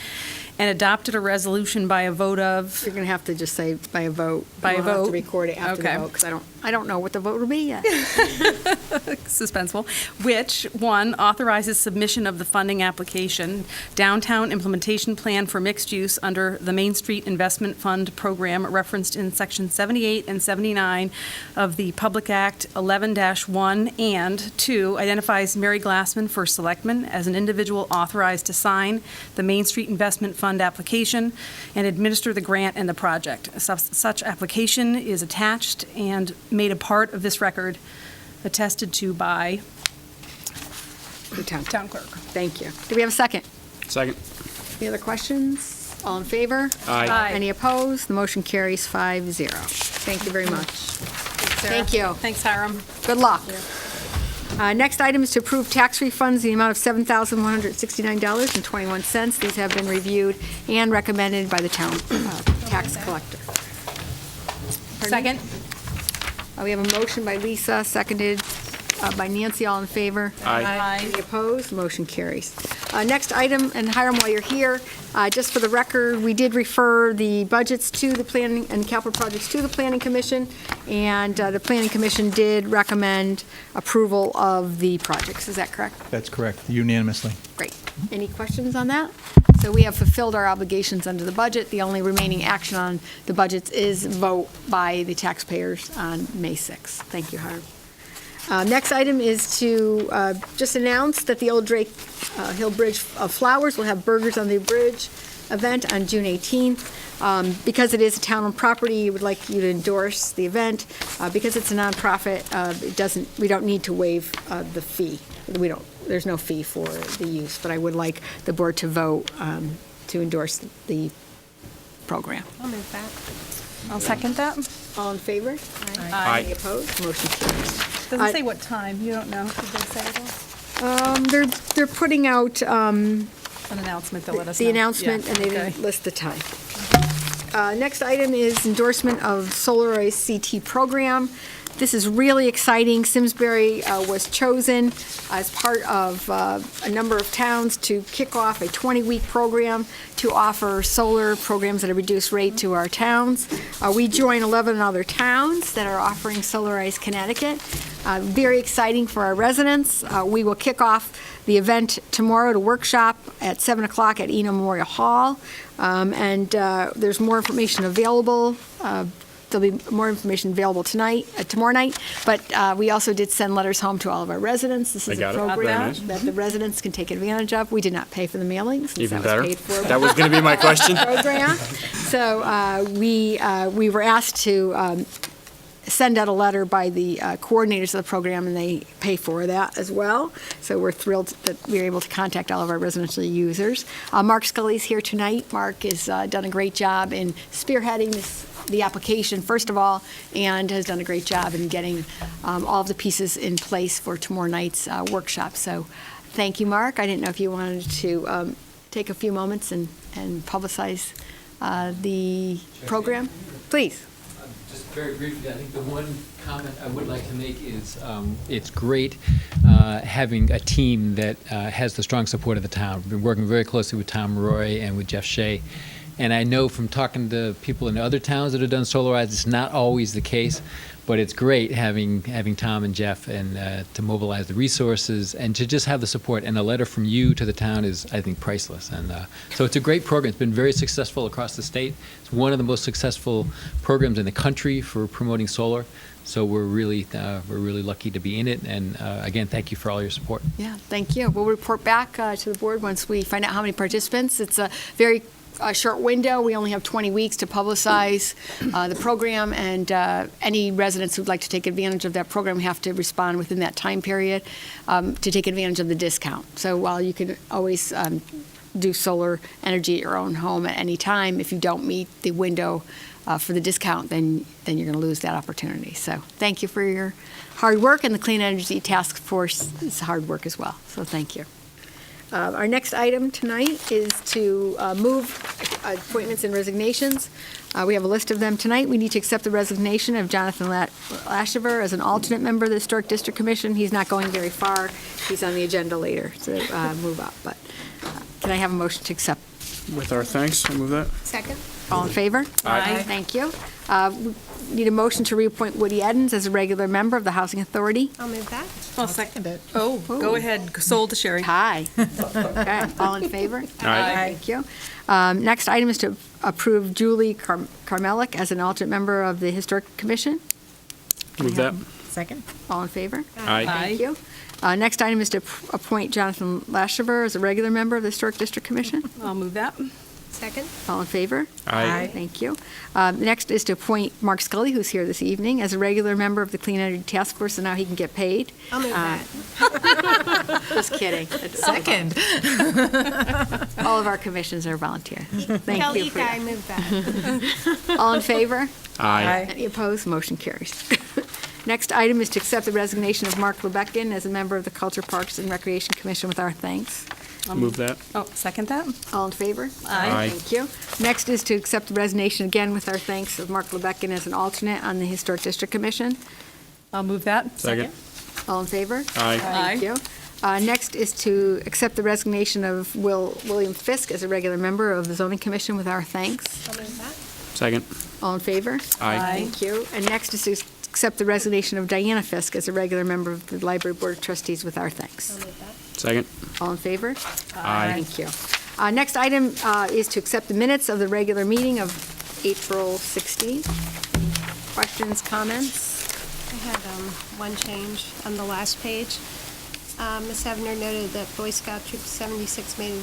Speaker 6: and adopted a resolution by a vote of...
Speaker 1: You're going to have to just say by a vote.
Speaker 6: By a
Speaker 1: We'll have
Speaker 6: vote?
Speaker 1: to record it after the
Speaker 6: Okay.
Speaker 1: vote, because I don't know what the vote will be yet.
Speaker 6: Suspenseful, which, one, authorizes submission of the funding application, downtown implementation plan for mixed use under the Main Street Investment Fund program referenced in Section 78 and 79 of the Public Act 11-1, and two, identifies Mary Glassman for Selectmen as an individual authorized to sign the Main Street Investment Fund application and administer the grant and the project. Such application is attached and made a part of this record, attested to by
Speaker 1: The town.
Speaker 6: town clerk.
Speaker 1: Thank you. Do we have a second?
Speaker 5: Second.
Speaker 1: Any other questions? All in favor?
Speaker 5: Aye.
Speaker 1: Any opposed? The motion carries 5-0. Thank you very much. Thank you.
Speaker 6: Thanks, Hiram.
Speaker 1: Good luck. Next item is to approve tax refunds in the amount of $7,169.21. These have been reviewed and recommended by the town tax collector.
Speaker 6: Second.
Speaker 1: We have a motion by Lisa, seconded by Nancy. All in favor?
Speaker 5: Aye.
Speaker 1: Any opposed? Motion carries. Next item, and Hiram, while you're here, just for the record, we did refer the budgets to the planning and capital projects to the Planning Commission, and the Planning Commission did recommend approval of the projects. Is that correct?
Speaker 13: That's correct, unanimously.
Speaker 1: Great. Any questions on that? So we have fulfilled our obligations under the budget. The only remaining action on the budgets is vote by the taxpayers on May 6th. Thank you, Hiram. Next item is to just announce that the Old Drake Hill Bridge of Flowers will have Burgers on the Bridge event on June 18th. Because it is a town-owned property, we would like you to endorse the event. Because it's a nonprofit, we don't need to waive the fee. There's no fee for the use, but I would like the board to vote to endorse the program.
Speaker 12: I'll move that.
Speaker 6: I'll second that.
Speaker 1: All in favor?
Speaker 5: Aye.
Speaker 1: Any opposed? Motion carries.
Speaker 6: Doesn't say what time, you don't know, did they say it all?
Speaker 1: They're putting out
Speaker 6: An announcement, they'll let us know.
Speaker 1: the announcement,
Speaker 6: Yeah,
Speaker 1: and they
Speaker 6: okay.
Speaker 1: didn't list the time. Next item is endorsement of Solarized CT program. This is really exciting. Simsbury was chosen as part of a number of towns to kick off a 20-week program to offer solar programs at a reduced rate to our towns. We join 11 other towns that are offering Solarized Connecticut. Very exciting for our residents. We will kick off the event tomorrow at a workshop at 7 o'clock at Eno Memorial Hall. And there's more information available there'll be more information available tomorrow night, but we also did send letters home to all of our residents. This is
Speaker 5: I got
Speaker 1: a
Speaker 5: it. Very
Speaker 1: program
Speaker 5: nice.
Speaker 1: that the residents can take advantage of. We did not pay for the mailing, since
Speaker 5: Even
Speaker 1: that
Speaker 5: better.
Speaker 1: was paid for.
Speaker 5: That was going to be my question.
Speaker 1: Program. So we were asked to send out a letter by the coordinators of the program, and they pay for that as well. So we're thrilled that we were able to contact all of our residential users. Mark Scully's here tonight. Mark has done a great job in spearheading the application, first of all, and has done a great job in getting all of the pieces in place for tomorrow night's workshop. So thank you, Mark. I didn't know if you wanted to take a few moments and publicize the program. Please.
Speaker 13: Just very briefly, I think the one comment I would like to make is it's great having a team that has the strong support of the town. We've been working very closely with Tom Roy and with Jeff Shea. And I know from talking to people in other towns that have done Solarize, it's not always the case, but it's great having Tom and Jeff and to mobilize the resources and to just have the support. And a letter from you to the town is, I think, priceless. And so it's a great program. It's been very successful across the state. It's one of the most successful programs in the country for promoting solar. So we're really lucky to be in it. And again, thank you for all your support.
Speaker 1: Yeah, thank you. We'll report back to the board once we find out how many participants. It's a very short window. We only have 20 weeks to publicize the program, and any residents who'd like to take advantage of that program have to respond within that time period to take advantage of the discount. So while you can always do solar energy at your own home at any time, if you don't meet the window for the discount, then you're going to lose that opportunity. So thank you for your hard work, and the Clean Energy Task Force is hard work as well. So thank you. Our next item tonight is to move appointments and resignations. We have a list of them tonight. We need to accept the resignation of Jonathan Lashiver as an alternate member of the Historic District Commission. He's not going very far. He's on the agenda later to move up. But can I have a motion to accept?
Speaker 5: With our thanks, I'll move that.
Speaker 12: Second?
Speaker 1: All in favor?
Speaker 5: Aye.
Speaker 1: Thank you. We need a motion to reappoint Woody Edens as a regular member of the Housing Authority.
Speaker 12: I'll move that.
Speaker 11: I'll second it.
Speaker 6: Oh, go ahead, sold to Sherry.
Speaker 1: Aye. Okay, all in favor?
Speaker 5: Aye.
Speaker 1: Thank you. Next item is to approve Julie Carmelic as an alternate member of the Historic Commission.
Speaker 5: Move that.
Speaker 11: Second?
Speaker 1: All in favor?
Speaker 5: Aye.
Speaker 1: Thank you. Next item is to appoint Jonathan Lashiver as a regular member of the Historic District Commission.
Speaker 6: I'll move that.
Speaker 12: Second?
Speaker 1: All in favor?
Speaker 5: Aye.
Speaker 1: Thank you. Next is to appoint Mark Scully, who's here this evening, as a regular member of the Clean Energy Task Force, so now he can get paid.
Speaker 12: I'll move that.
Speaker 1: Just kidding.
Speaker 11: Second.
Speaker 1: All of our commissions are volunteer. Thank
Speaker 12: Tell
Speaker 1: you
Speaker 12: Ika
Speaker 1: for
Speaker 12: I moved that.
Speaker 1: All in favor?
Speaker 5: Aye.
Speaker 1: Any opposed? Motion carries. Next item is to accept the resignation of Mark Lebekin as a member of the Culture, Parks, and Recreation Commission with our thanks.
Speaker 5: Move that.
Speaker 6: Oh, second that?
Speaker 1: All in favor?
Speaker 5: Aye.
Speaker 1: Thank you. Next is to accept the resignation, again with our thanks, of Mark Lebekin as an alternate on the Historic District Commission.
Speaker 6: I'll move that.
Speaker 5: Second.
Speaker 1: All in favor?
Speaker 5: Aye.
Speaker 1: Thank you. Next is to accept the resignation of William Fisk as a regular member of the Zoning Commission with our thanks.
Speaker 12: I'll move that.
Speaker 5: Second.
Speaker 1: All in favor?
Speaker 5: Aye.
Speaker 1: Thank you. And next is to accept the resignation of Diana Fisk as a regular member of the Library Board of Trustees with our thanks.
Speaker 12: I'll move that.
Speaker 5: Second.
Speaker 1: All in favor?
Speaker 5: Aye.
Speaker 1: Thank you. Next item is to accept the minutes of the regular meeting of April 16th. Questions, comments?
Speaker 12: I had one change on the last page. Ms. Hefner noted that Boy Scout Troop 76 made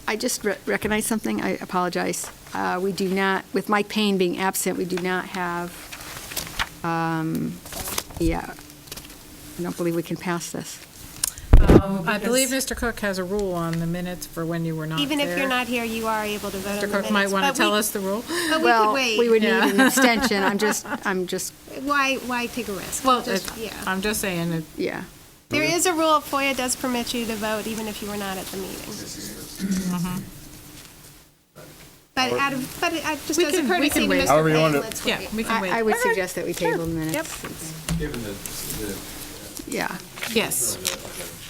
Speaker 1: I just recognized something. I apologize. We do not, with Mike Payne being absent, we do not have, yeah, I don't believe we can pass this.
Speaker 11: I believe Mr. Cook has a rule on the minutes for when you were not there.
Speaker 12: Even if you're not here, you are able to vote on the
Speaker 11: Mr.
Speaker 12: minutes.
Speaker 11: Cook might want to
Speaker 12: but
Speaker 11: tell
Speaker 12: we-
Speaker 11: us the rule.
Speaker 12: But we
Speaker 1: Well,
Speaker 12: could wait.
Speaker 1: we would need
Speaker 11: Yeah.
Speaker 1: an extension. I'm just,
Speaker 12: Why take a risk?
Speaker 11: Well,
Speaker 12: Yeah.
Speaker 11: I'm just saying, it-
Speaker 1: yeah.
Speaker 12: There is a rule, FOIA does permit you to vote even if you were not at the meeting. But just
Speaker 11: We
Speaker 12: as a
Speaker 11: can
Speaker 12: courtesy to
Speaker 11: wait.
Speaker 12: Mr.
Speaker 5: However you
Speaker 12: Payne,
Speaker 5: want it.
Speaker 12: let's
Speaker 11: yeah,
Speaker 12: wait.
Speaker 11: we can wait.
Speaker 1: I would suggest that we table the minutes.
Speaker 11: Yep.
Speaker 1: since-
Speaker 8: Given the
Speaker 1: Yeah.
Speaker 11: Yes.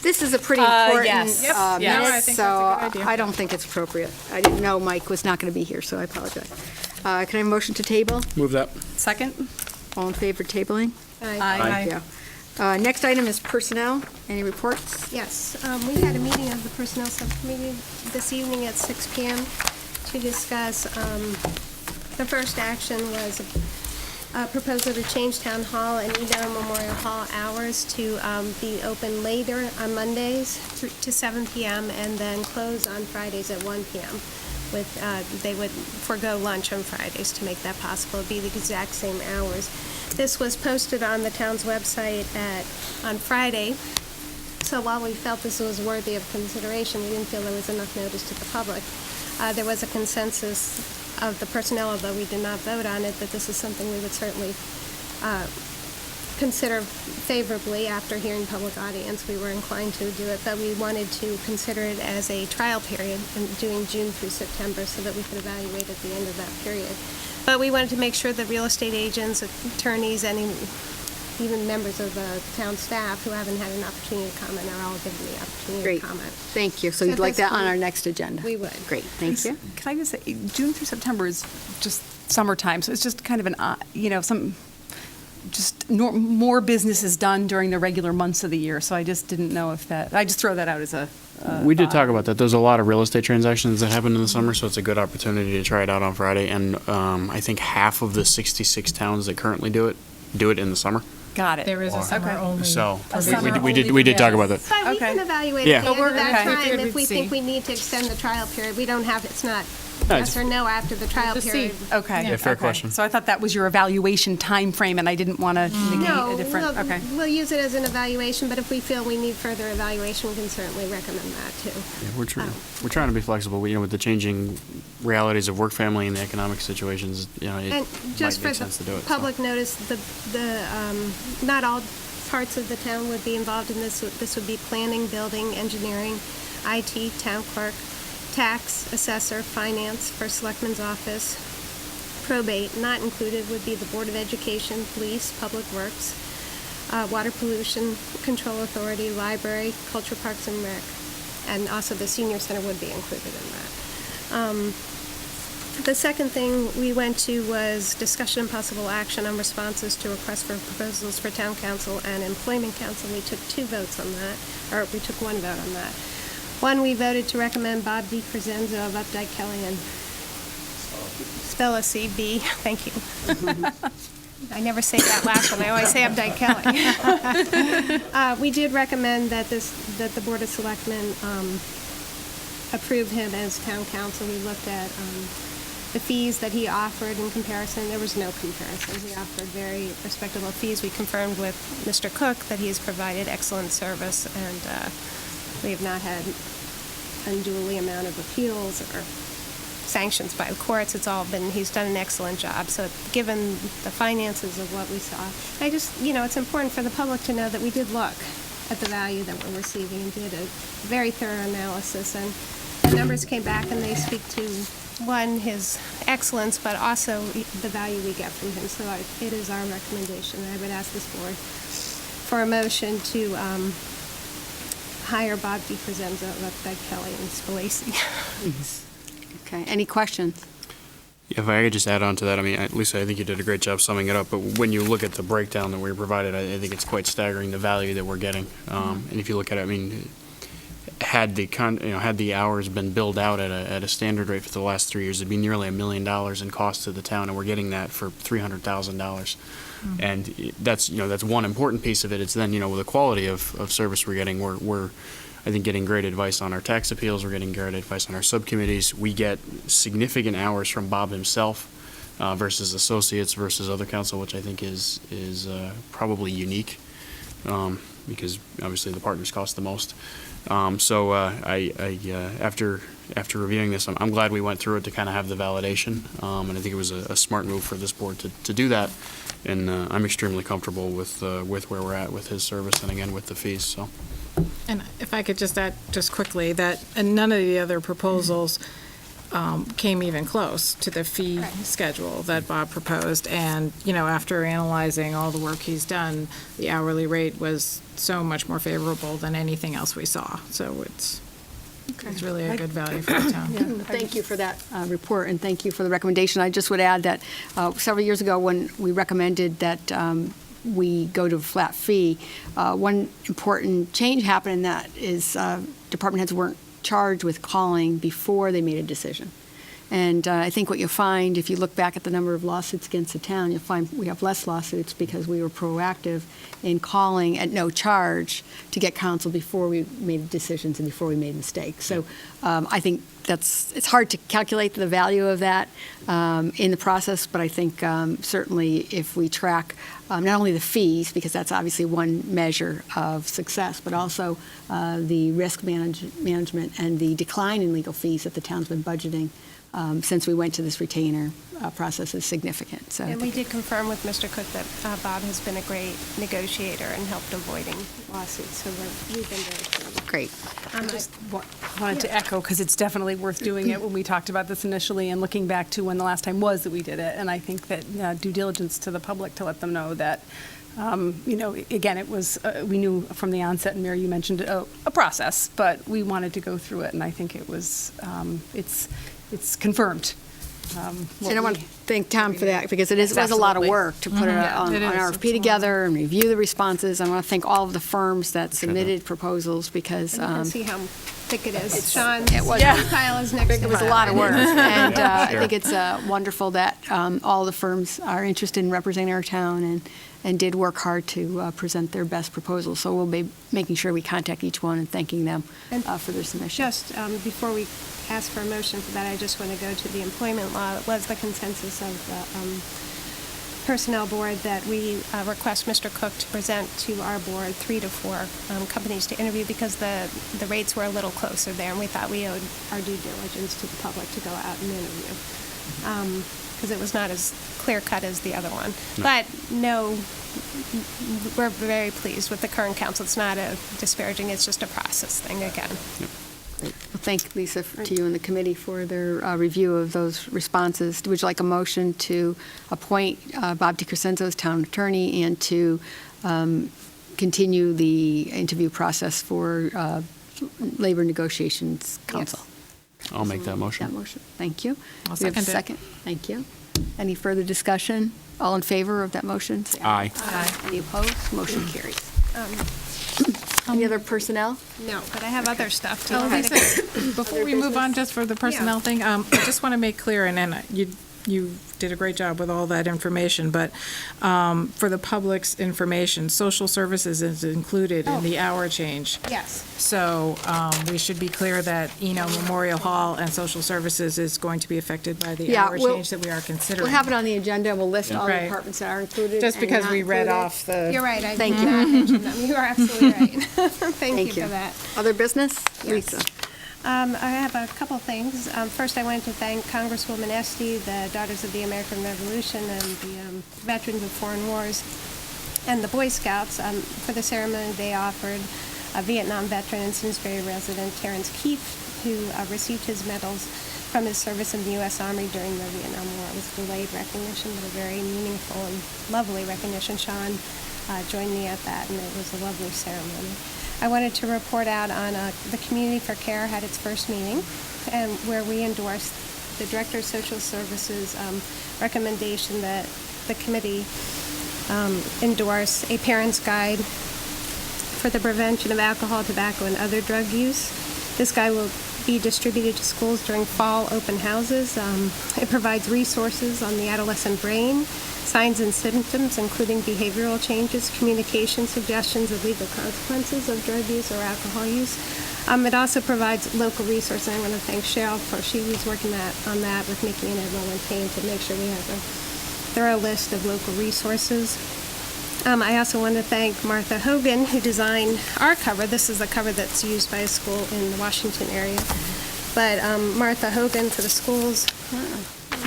Speaker 1: This is a pretty important
Speaker 6: yes. Yep.
Speaker 11: Yeah, I
Speaker 1: minute,
Speaker 11: think
Speaker 1: so
Speaker 11: that's a good idea.
Speaker 1: I don't think it's appropriate. I didn't know Mike was not going to be here, so I apologize. Can I have a motion to table?
Speaker 5: Move that.
Speaker 6: Second?
Speaker 1: All in favor of tabling?
Speaker 6: Aye.
Speaker 1: Yeah. Next item is personnel. Any reports?
Speaker 12: Yes, we had a meeting of the Personnel Subcommittee this evening at 6 PM to discuss The first action was a proposal to change Town Hall and Edo Memorial Hall hours to be open later on Mondays to 7 p.m. and then close on Fridays at 1 p.m. They would forego lunch on Fridays to make that possible. It'd be the exact same hours. This was posted on the town's website on Friday. So while we felt this was worthy of consideration, we didn't feel there was enough notice to the public. There was a consensus of the personnel, although we did not vote on it, that this is something we would certainly consider favorably after hearing public audience. We were inclined to do it, but we wanted to consider it as a trial period and doing June through September so that we could evaluate at the end of that period. But we wanted to make sure that real estate agents, attorneys, and even members of the town staff who haven't had an opportunity to comment are all given the opportunity
Speaker 1: Great.
Speaker 12: to comment.
Speaker 1: Thank you. So you'd like that on our next agenda?
Speaker 12: We would.
Speaker 1: Great, thank you.
Speaker 6: Can I just say, June through September is just summertime, so it's just kind of more business is done during the regular months of the year, so I just didn't know if I just throw that out as a
Speaker 5: We did talk about that. There's a lot of real estate transactions that happen in the summer, so it's a good opportunity to try it out on Friday. And I think half of the 66 towns that currently do it in the summer.
Speaker 6: Got it.
Speaker 11: There is a summer only.
Speaker 5: So
Speaker 11: provision.
Speaker 5: we did talk about that.
Speaker 12: But we can evaluate
Speaker 5: Yeah.
Speaker 12: at the end of that
Speaker 11: okay.
Speaker 12: time if
Speaker 11: We'd
Speaker 12: we think
Speaker 11: see.
Speaker 12: we need to extend the trial period. We don't have, it's not
Speaker 5: No,
Speaker 12: yes or no after the trial
Speaker 11: Just
Speaker 12: period.
Speaker 11: see.
Speaker 6: Okay.
Speaker 5: Yeah, fair
Speaker 6: okay.
Speaker 5: question.
Speaker 6: So I thought that was your evaluation time frame, and I didn't want to negate
Speaker 12: No,
Speaker 6: a different, okay.
Speaker 12: we'll use it as an evaluation, but if we feel we need further evaluation, we can certainly recommend that too.
Speaker 5: Yeah, we're trying to be flexible. With the changing realities of work, family, and the economic situations, it
Speaker 12: And just
Speaker 5: might
Speaker 12: for
Speaker 5: make sense to do
Speaker 12: the
Speaker 5: it.
Speaker 12: public notice, not all parts of the town would be involved in this. This would be planning, building, engineering, IT, town clerk, tax, assessor, finance, first selectman's office, probate. Not included would be the Board of Education, police, public works, water pollution control authority, library, culture, parks and rec, and also the senior center would be included in that. The second thing we went to was discussion and possible action on responses to requests for proposals for town council and employment council. We took 2 votes on that, or we took 1 vote on that. One, we voted to recommend Bob D. Crescenzo of Updike Kelly and spell a CB. Thank you. I never say that last one. I always say Updike Kelly. We did recommend that the Board of Selectmen approve him as town council. We looked at the fees that he offered in comparison. There was no comparison. He offered very respectable fees. We confirmed with Mr. Cook that he has provided excellent service, and we have not had unduly amount of appeals or sanctions by the courts. He's done an excellent job. So given the finances of what we saw, it's important for the public to know that we did look at the value that we're receiving and did a very thorough analysis. And the numbers came back and they speak to, one, his excellence, but also the value we get from him. So it is our recommendation. I would ask this board for a motion to hire Bob D. Crescenzo of Updike Kelly and Spalacy.
Speaker 1: Okay, any questions?
Speaker 5: If I could just add on to that, Lisa, I think you did a great job summing it up, but when you look at the breakdown that we provided, I think it's quite staggering, the value that we're getting. And if you look at it, had the hours been billed out at a standard rate for the last 3 years, it'd be nearly $1 million in cost to the town, and we're getting that for $300,000. And that's one important piece of it. It's then, with the quality of service we're getting, we're I think getting great advice on our tax appeals, we're getting great advice on our subcommittees. We get significant hours from Bob himself versus associates versus other council, which I think is probably unique because obviously the partners cost the most. So after reviewing this, I'm glad we went through it to kind of have the validation, and I think it was a smart move for this board to do that. And I'm extremely comfortable with where we're at with his service, and again with the fees. So.
Speaker 11: And if I could just add just quickly that none of the other proposals came even close to the fee schedule that Bob proposed. And, after analyzing all the work he's done, the hourly rate was so much more favorable than anything else we saw. So it's really a good value for the town.
Speaker 1: Thank you for that report, and thank you for the recommendation. I just would add that several years ago when we recommended that we go to a flat fee, one important change happened, and that is department heads weren't charged with calling before they made a decision. And I think what you'll find, if you look back at the number of lawsuits against the town, you'll find we have less lawsuits because we were proactive in calling at no charge to get counsel before we made decisions and before we made mistakes. So I think it's hard to calculate the value of that in the process, but I think certainly if we track not only the fees, because that's obviously one measure of success, but also the risk management and the decline in legal fees that the town's been budgeting since we went to this retainer process is significant. So,
Speaker 12: And we did confirm with Mr. Cook that Bob has been a great negotiator and helped avoiding lawsuits, so we've been very pleased.
Speaker 1: great.
Speaker 6: I just wanted to echo, because it's definitely worth doing it when we talked about this initially and looking back to when the last time was that we did it. And I think that due diligence to the public to let them know that, again, it was, we knew from the onset, and Mary, you mentioned a process, but we wanted to go through it, and I think it was, it's confirmed.
Speaker 1: And I want to thank Tom for that, because it was a lot of
Speaker 6: Absolutely.
Speaker 1: work to put an
Speaker 11: It is.
Speaker 1: RFP together and review the responses. I want to thank all of the firms that submitted proposals, because
Speaker 12: And you can see how thick it is. Sean,
Speaker 1: it was-
Speaker 12: your pile is next to
Speaker 1: it was a
Speaker 12: mine.
Speaker 1: lot of work. And I think it's wonderful that all the firms are interested in representing our town and did work hard to present their best proposals. So we'll be making sure we contact each one and thanking them for their submission.
Speaker 12: Just before we ask for a motion for that, I just want to go to the employment law. It was the consensus of the Personnel Board that we request Mr. Cook to present to our board 3 to 4 companies to interview, because the rates were a little closer there, and we thought we owed our due diligence to the public to go out and interview, because it was not as clear-cut as the other one. But no, we're very pleased with the current council. It's not a disparaging, it's just a process thing again.
Speaker 1: Great. Well, thank Lisa to you and the committee for their review of those responses. Would you like a motion to appoint Bob DiCrescenzo as town attorney and to continue the interview process for labor negotiations council?
Speaker 5: I'll make that motion.
Speaker 1: That motion. Thank you.
Speaker 11: I'll
Speaker 1: We have a
Speaker 11: second it.
Speaker 1: second. Thank you. Any further discussion? All in favor of that motion? Say
Speaker 5: Aye.
Speaker 1: Any opposed? Motion carries. Any other personnel?
Speaker 12: No, but I have other stuff too.
Speaker 11: Oh, Lisa, before we move on, just for the personnel thing, I just want to make clear, and then you did a great job with all that information, but for the public's information, social services is included in the hour change.
Speaker 12: Yes.
Speaker 11: So we should be clear that Memorial Hall and social services is going to be affected by the
Speaker 1: Yeah,
Speaker 11: hour
Speaker 1: we'll-
Speaker 11: change that we are considering.
Speaker 1: We'll have it on the agenda. We'll list all the
Speaker 11: Right.
Speaker 1: departments that are included.
Speaker 11: Just
Speaker 1: and
Speaker 11: because
Speaker 1: not
Speaker 11: we read
Speaker 1: included.
Speaker 11: off the.
Speaker 12: You're right, I
Speaker 1: Thank
Speaker 12: did
Speaker 1: you.
Speaker 12: not mention them. You are absolutely right. Thank you
Speaker 1: Thank you.
Speaker 12: for that.
Speaker 1: Other business?
Speaker 12: Yes.
Speaker 1: Lisa?
Speaker 12: I have a couple things. First, I wanted to thank Congresswoman Esty, the Daughters of the American Revolution, and the Veterans of Foreign Wars, and the Boy Scouts. For the ceremony, they offered a Vietnam veteran and Simsbury resident, Terrence Keefe, who received his medals from his service in the U.S. Army during the Vietnam War. It was delayed recognition, but a very meaningful and lovely recognition. Sean joined me at that, and it was a lovely ceremony. I wanted to report out on the Community for Care had its first meeting, and where we endorsed the Director of Social Services recommendation that the committee endorse a parent's guide for the prevention of alcohol, tobacco, and other drug use. This guide will be distributed to schools during fall open houses. It provides resources on the adolescent brain, signs and symptoms, including behavioral changes, communication suggestions of legal consequences of drug use or alcohol use. It also provides local resources. I want to thank Cheryl for she was working on that with Mickey and Ed and Payne to make sure we have a thorough list of local resources. I also want to thank Martha Hogan, who designed our cover. This is the cover that's used by a school in the Washington area. But Martha Hogan for the schools,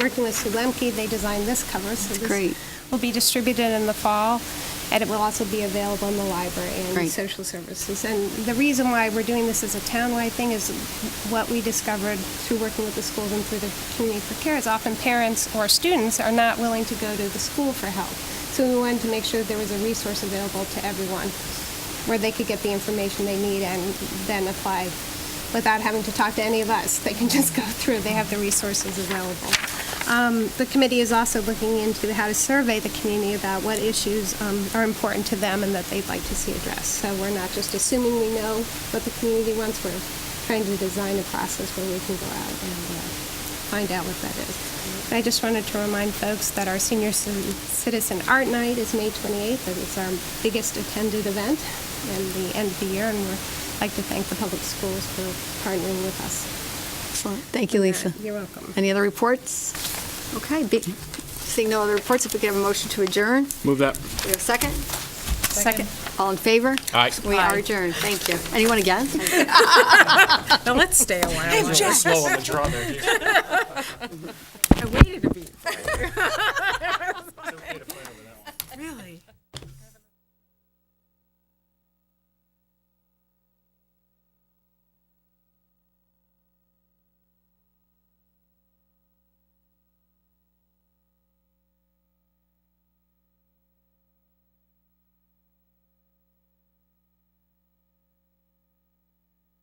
Speaker 12: working with Sue Lemke, they designed this cover. So this
Speaker 1: great.
Speaker 12: will be distributed in the fall, and it will also be available in the library and
Speaker 1: Great.
Speaker 12: social services. And the reason why we're doing this as a townwide thing is what we discovered through working with the schools and through the Community for Care is often parents or students are not willing to go to the school for help. So we wanted to make sure there was a resource available to everyone where they could get the information they need and then apply without having to talk to any of us. They can just go through. They have the resources available. The committee is also looking into how to survey the community about what issues are important to them and that they'd like to see addressed. So we're not just assuming we know what the community wants. We're trying to design a process where we can go out and find out what that is. And I just wanted to remind folks that our Senior Citizen Art Night is May 28th, and it's our biggest attended event and the end of the year, and we'd like to thank the public schools for partnering with us.
Speaker 1: Excellent. Thank you, Lisa.
Speaker 12: You're welcome.
Speaker 1: Any other reports? Okay, seeing no other reports, if we could have a motion to adjourn.
Speaker 5: Move that.
Speaker 1: We have a second?
Speaker 12: Second.
Speaker 1: All in favor?
Speaker 5: Aye.
Speaker 1: We are adjourned. Thank you. Anyone against?
Speaker 11: Now, let's stay a while.
Speaker 5: Slow on the draw there.
Speaker 11: I waited a beat.